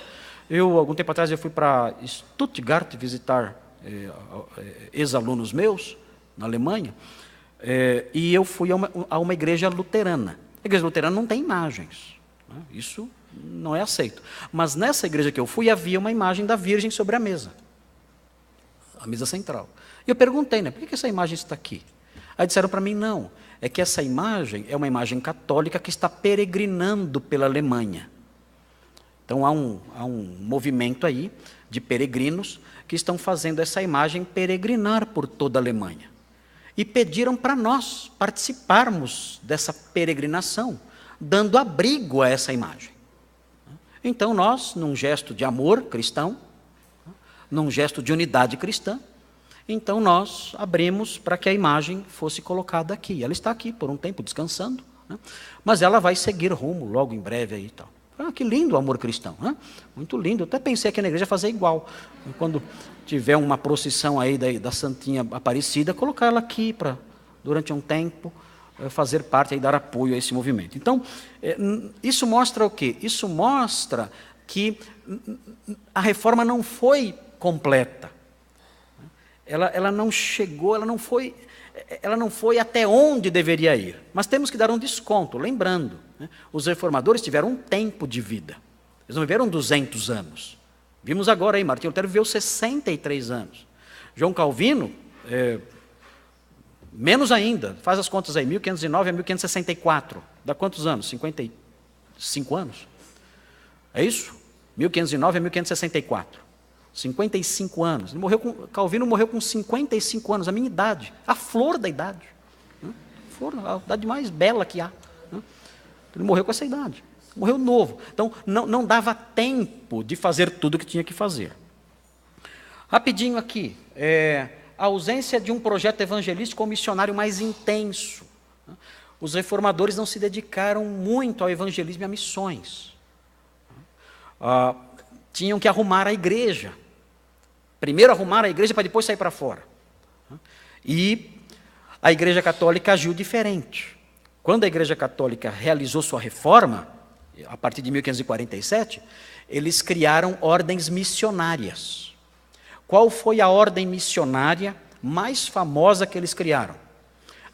Algum tempo atrás, eu fui para Stuttgart visitar ex-alunos meus, na Alemanha, e eu fui a uma igreja luterana. A igreja luterana não tem imagens, né? Isso não é aceito. Mas nessa igreja que eu fui, havia uma imagem da Virgem sobre a mesa central. E eu perguntei, né, por que essa imagem está aqui? Aí disseram para mim, não, é que essa imagem é uma imagem católica que está peregrinando pela Alemanha. Então há um movimento aí de peregrinos que estão fazendo essa imagem peregrinar por toda a Alemanha. E pediram para nós participarmos dessa peregrinação, dando abrigo a essa imagem. Então nós, num gesto de amor cristão, num gesto de unidade cristã, então nós abrimos para que a imagem fosse colocada aqui. Ela está aqui por um tempo descansando, né? Mas ela vai seguir rumo logo em breve aí e tal. Que lindo o amor cristão, né? Muito lindo. Eu até pensei aqui na igreja fazer igual. Quando tiver uma procissão aí da Santinha Aparecida, colocar ela aqui para, durante um tempo, fazer parte e dar apoio a esse movimento. Então, isso mostra o quê? Isso mostra que a reforma não foi completa. Ela não chegou, ela não foi até onde deveria ir. Mas temos que dar um desconto, lembrando, né? Os reformadores tiveram um tempo de vida. Eles não viveram 200 anos. Vimos agora aí, Martinho Lutero viveu 63 anos. João Calvino, menos ainda, faz as contas aí, 1509 a 1564. Dá quantos anos? 55 anos? É isso? 1509 a 1564. 55 anos. Calvino morreu com 55 anos, a minha idade, a flor da idade. A idade mais bela que há. Ele morreu com essa idade. Morreu novo. Então, não dava tempo de fazer tudo o que tinha que fazer. Rapidinho aqui. A ausência de um projeto evangelístico ou missionário mais intenso. Os reformadores não se dedicaram muito ao evangelismo e a missões. Tinham que arrumar a igreja. Primeiro arrumar a igreja para depois sair para fora. E a Igreja Católica agiu diferente. Quando a Igreja Católica realizou sua reforma, a partir de 1547, eles criaram ordens missionárias. Qual foi a ordem missionária mais famosa que eles criaram?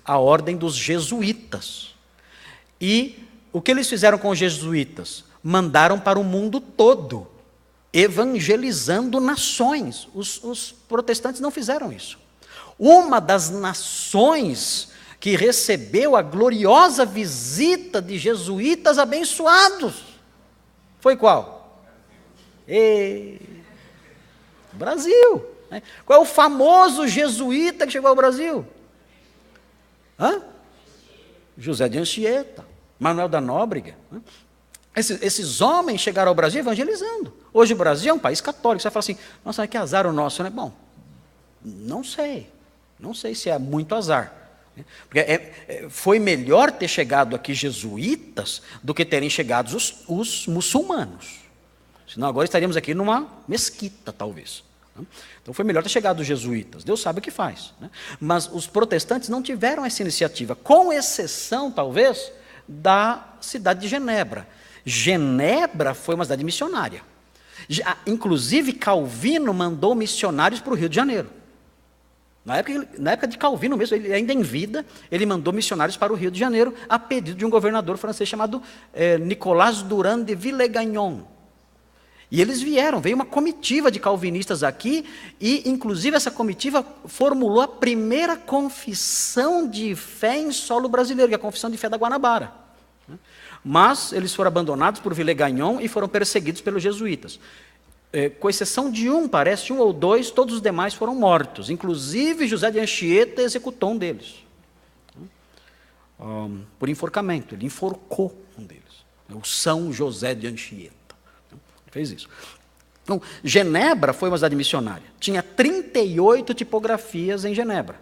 A ordem dos jesuítas. E o que eles fizeram com os jesuítas? Mandaram para o mundo todo, evangelizando nações. Os protestantes não fizeram isso. Uma das nações que recebeu a gloriosa visita de jesuítas abençoados foi qual? Brasil. Qual é o famoso jesuíta que chegou ao Brasil? José de Anchieta, Manuel da Nóbrega. Esses homens chegaram ao Brasil evangelizando. Hoje o Brasil é um país católico. Você vai falar assim, nossa, que azar o nosso, né? Bom, não sei se é muito azar. Porque foi melhor ter chegado aqui jesuítas do que terem chegado os muçulmanos. Senão agora estaríamos aqui numa mesquita, talvez. Então foi melhor ter chegado os jesuítas. Deus sabe o que faz. Mas os protestantes não tiveram essa iniciativa, com exceção, talvez, da cidade de Genebra. Genebra foi uma cidade missionária. Inclusive, Calvino mandou missionários para o Rio de Janeiro. Na época de Calvino mesmo, ele ainda em vida, ele mandou missionários para o Rio de Janeiro, a pedido de um governador francês chamado Nicolas Durand de Villegagnon. E eles veio uma comitiva de calvinistas aqui, e inclusive essa comitiva formulou a primeira confissão de fé em solo brasileiro, que é a Confissão de Fé da Guanabara. Mas eles foram abandonados por Villegagnon e foram perseguidos pelos jesuítas. Com exceção de parece um ou dois, todos os demais foram mortos. Inclusive José de Anchieta executou um deles. Por enforcamento, ele enforcou um deles. O São José de Anchieta. Fez isso. Então, Genebra foi uma cidade missionária. Tinha 38 tipografias em Genebra,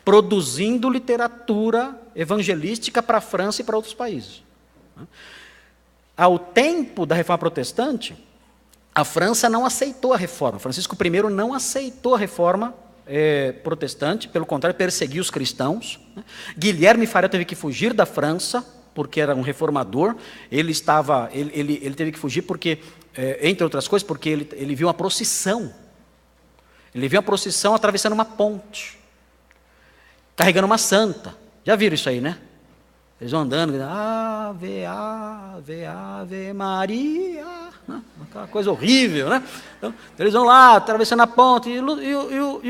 produzindo literatura evangelística para a França e para outros países. Ao tempo da Reforma Protestante, A França não aceitou a reforma. Francisco I não aceitou a reforma protestante, pelo contrário, perseguiu os cristãos. Guilherme Farel teve que fugir da França, porque era um reformador. Ele teve que fugir porque, entre outras coisas, porque ele viu uma procissão. Ele viu uma procissão atravessando uma ponte, carregando uma santa. Já viram isso aí, né? Eles vão andando, Ave, Ave, Ave Maria, né? Aquela coisa horrível, né? Então, eles vão lá, atravessando a ponte, e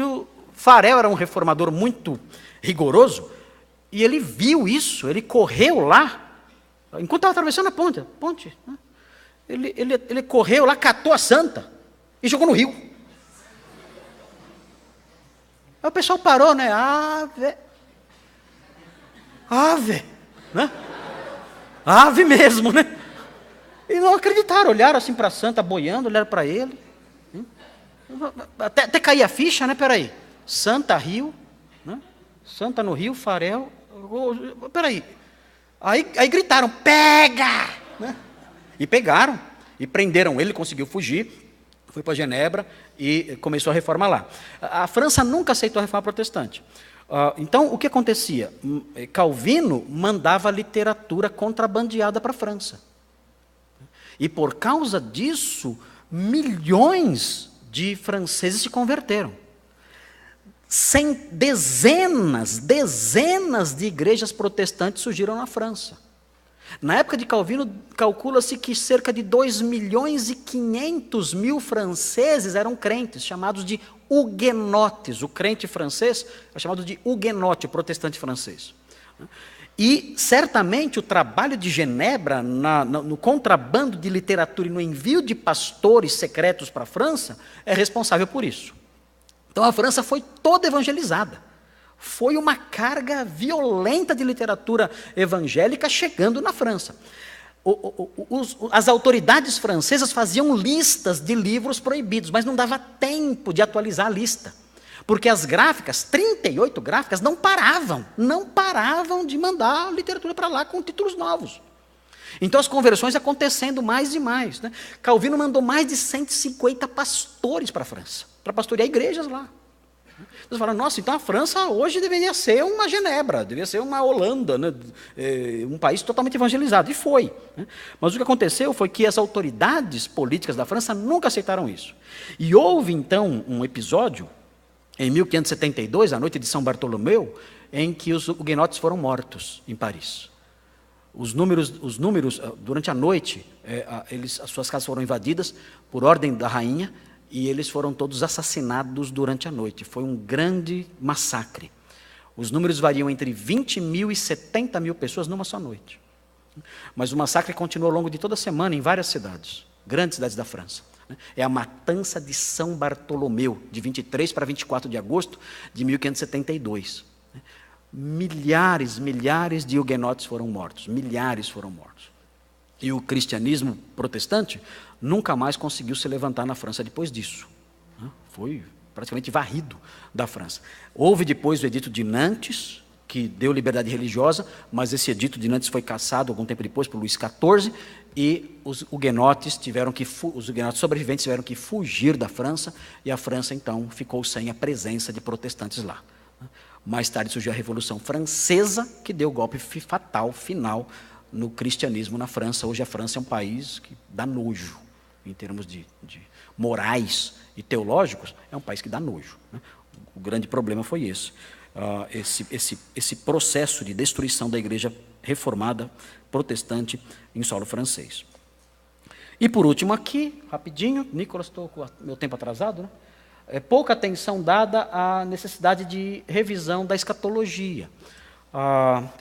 o Farel era um reformador muito rigoroso, e ele viu isso, ele correu lá, enquanto estava atravessando a ponte, né? Ele correu lá, catou a santa, e jogou no rio. Aí o pessoal parou, né? Ave, né? Ave mesmo, né? E não acreditaram, olharam assim para a santa, boiando, olharam para ele. Até cair a ficha, né? Peraí. Santa Rio, né? Santa no Rio, Farel. Peraí. Aí gritaram, pega! Né? E pegaram, e prenderam ele, conseguiu fugir. Foi para Genebra e começou a reforma lá. A França nunca aceitou a reforma protestante. Então, o que acontecia? Calvino mandava literatura contrabandeada para a França. E por causa disso, milhões de franceses se converteram. Dezenas de igrejas protestantes surgiram na França. Na época de Calvino, calcula-se que cerca de 2.500.000 franceses eram crentes, chamados de huguenotes. O crente francês é chamado de huguenote, o protestante francês. E, certamente, o trabalho de Genebra, no contrabando de literatura e no envio de pastores secretos para a França, é responsável por isso. Então, a França foi toda evangelizada. Foi uma carga violenta de literatura evangélica chegando na França. As autoridades francesas faziam listas de livros proibidos, mas não dava tempo de atualizar a lista. Porque as gráficas, 38 gráficas, não paravam de mandar literatura para lá com títulos novos. Então as conversões acontecendo mais e mais, né? Calvino mandou mais de 150 pastores para a França, para pastorear igrejas lá. Vocês falam, nossa, então a França hoje deveria ser uma Genebra, deveria ser uma Holanda, né? Um país totalmente evangelizado, e foi. Né? Mas o que aconteceu foi que as autoridades políticas da França nunca aceitaram isso. E houve, então, um episódio, em 1572, a noite de São Bartolomeu, em que os huguenotes foram mortos em Paris. Os números durante a noite, as suas casas foram invadidas por ordem da rainha, e eles foram todos assassinados durante a noite. Foi um grande massacre. Os números variam entre 20.000 e 70.000 pessoas numa só noite. Mas o massacre continuou ao longo de toda a semana em várias cidades, grandes cidades da França. É a matança de São Bartolomeu, de 23 para 24 de agosto de 1572. Milhares de huguenotes foram mortos, milhares foram mortos. E o cristianismo protestante nunca mais conseguiu se levantar na França depois disso. Foi praticamente varrido da França. Houve depois o edito de Nantes, que deu liberdade religiosa, mas esse edito de Nantes foi cassado algum tempo depois por Luís XIV, e os huguenotes sobreviventes tiveram que fugir da França, e a França então ficou sem a presença de protestantes lá. Mais tarde surgiu a Revolução Francesa, que deu o golpe fatal, final, no cristianismo na França. Hoje a França é um país que dá nojo, em termos de morais e teológicos, é um país que dá nojo. Né? O grande problema foi esse processo de destruição da igreja reformada protestante em solo francês. E por último aqui, rapidinho, Nicolas, estou com o meu tempo atrasado, né? Pouca atenção dada à necessidade de revisão da escatologia.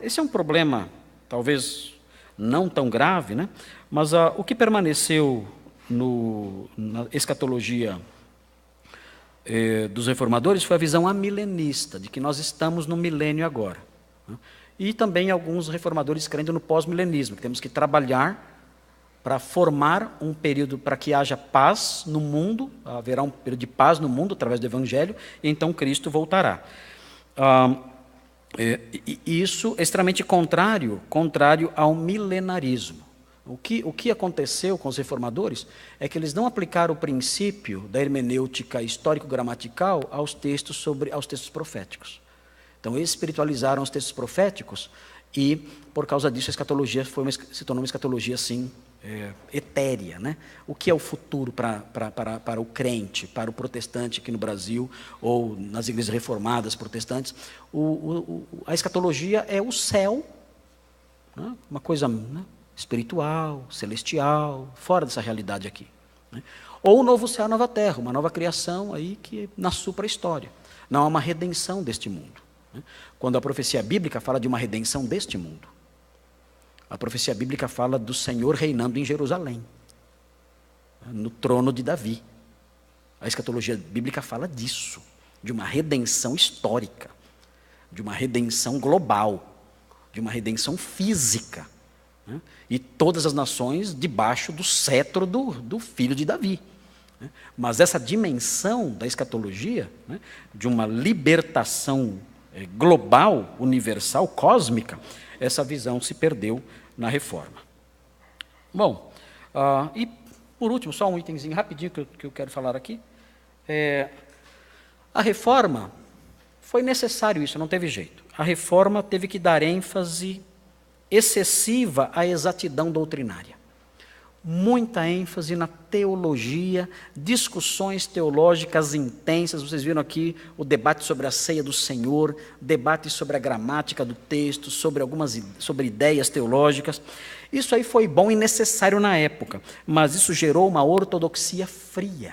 Esse é um problema, talvez não tão grave, né? Mas o que permaneceu na escatologia dos reformadores foi a visão amilenista, de que nós estamos no milênio agora. Né? E também alguns reformadores crendo no pós-milenismo, que temos que trabalhar para formar um período para que haja paz no mundo, haverá um período de paz no mundo através do Evangelho, e então Cristo voltará. Isso é extremamente contrário ao milenarismo. O que aconteceu com os reformadores é que eles não aplicaram o princípio da hermenêutica histórico-gramatical aos textos proféticos. Então, eles espiritualizaram os textos proféticos e, por causa disso, a escatologia se tornou uma escatologia, assim, etérea, né? O que é o futuro para o crente, para o protestante aqui no Brasil, ou nas igrejas reformadas protestantes? A escatologia é o céu, né? Uma coisa, né, espiritual, celestial, fora dessa realidade aqui, né? Ou o novo céu, a nova terra, uma nova criação aí que na supra-história. Não há uma redenção deste mundo, né? Quando a profecia bíblica fala de uma redenção deste mundo, a profecia bíblica fala do Senhor reinando em Jerusalém, no trono de Davi. A escatologia bíblica fala disso, de uma redenção histórica, de uma redenção global, de uma redenção física, né? E todas as nações debaixo do cetro do filho de Davi, né? Mas essa dimensão da escatologia, né, de uma libertação global, universal, cósmica, essa visão se perdeu na reforma. Bom, e por último, só um itemzinho rapidinho que eu quero falar aqui. A reforma, foi necessário isso, não teve jeito. A reforma teve que dar ênfase excessiva à exatidão doutrinária. Muita ênfase na teologia, discussões teológicas intensas. Vocês viram aqui o debate sobre a ceia do Senhor, debate sobre a gramática do texto, sobre ideias teológicas. Isso aí foi bom e necessário na época, mas isso gerou uma ortodoxia fria.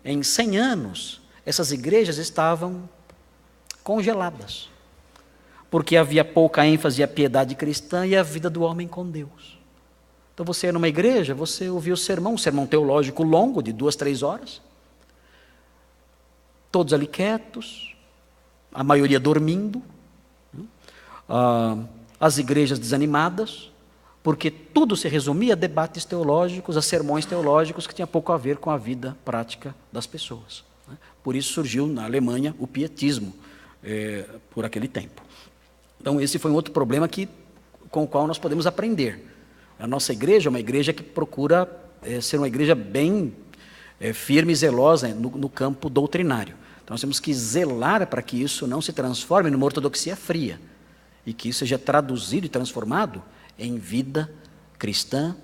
Em 100 anos, essas igrejas estavam congeladas, porque havia pouca ênfase à piedade cristã e à vida do homem com Deus. Então, você ia numa igreja, você ouvia um sermão teológico longo, de 2, 3 horas, todos ali quietos, a maioria dormindo, as igrejas desanimadas, porque tudo se resumia a debates teológicos, a sermões teológicos que tinham pouco a ver com a vida prática das pessoas. Por isso surgiu na Alemanha o pietismo, por aquele tempo. Então, esse foi um outro problema com o qual nós podemos aprender. A nossa igreja é uma igreja que procura ser uma igreja bem firme e zelosa no campo doutrinário. Então, nós temos que zelar para que isso não se transforme numa ortodoxia fria, e que isso seja traduzido e transformado em vida cristã,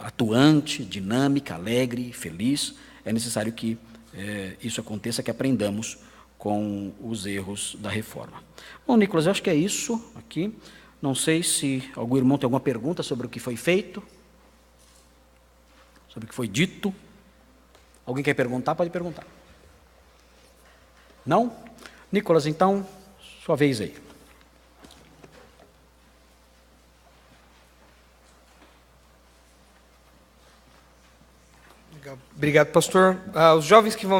atuante, dinâmica, alegre, feliz. É necessário que isso aconteça, que aprendamos com os erros da reforma. Bom, Nicolas, eu acho que é isso aqui. Não sei se algum irmão tem alguma pergunta sobre o que foi feito, sobre o que foi dito. Alguém quer perguntar? Pode perguntar. Não? Nicolas, então, sua vez aí. Obrigado, pastor. Os jovens que vão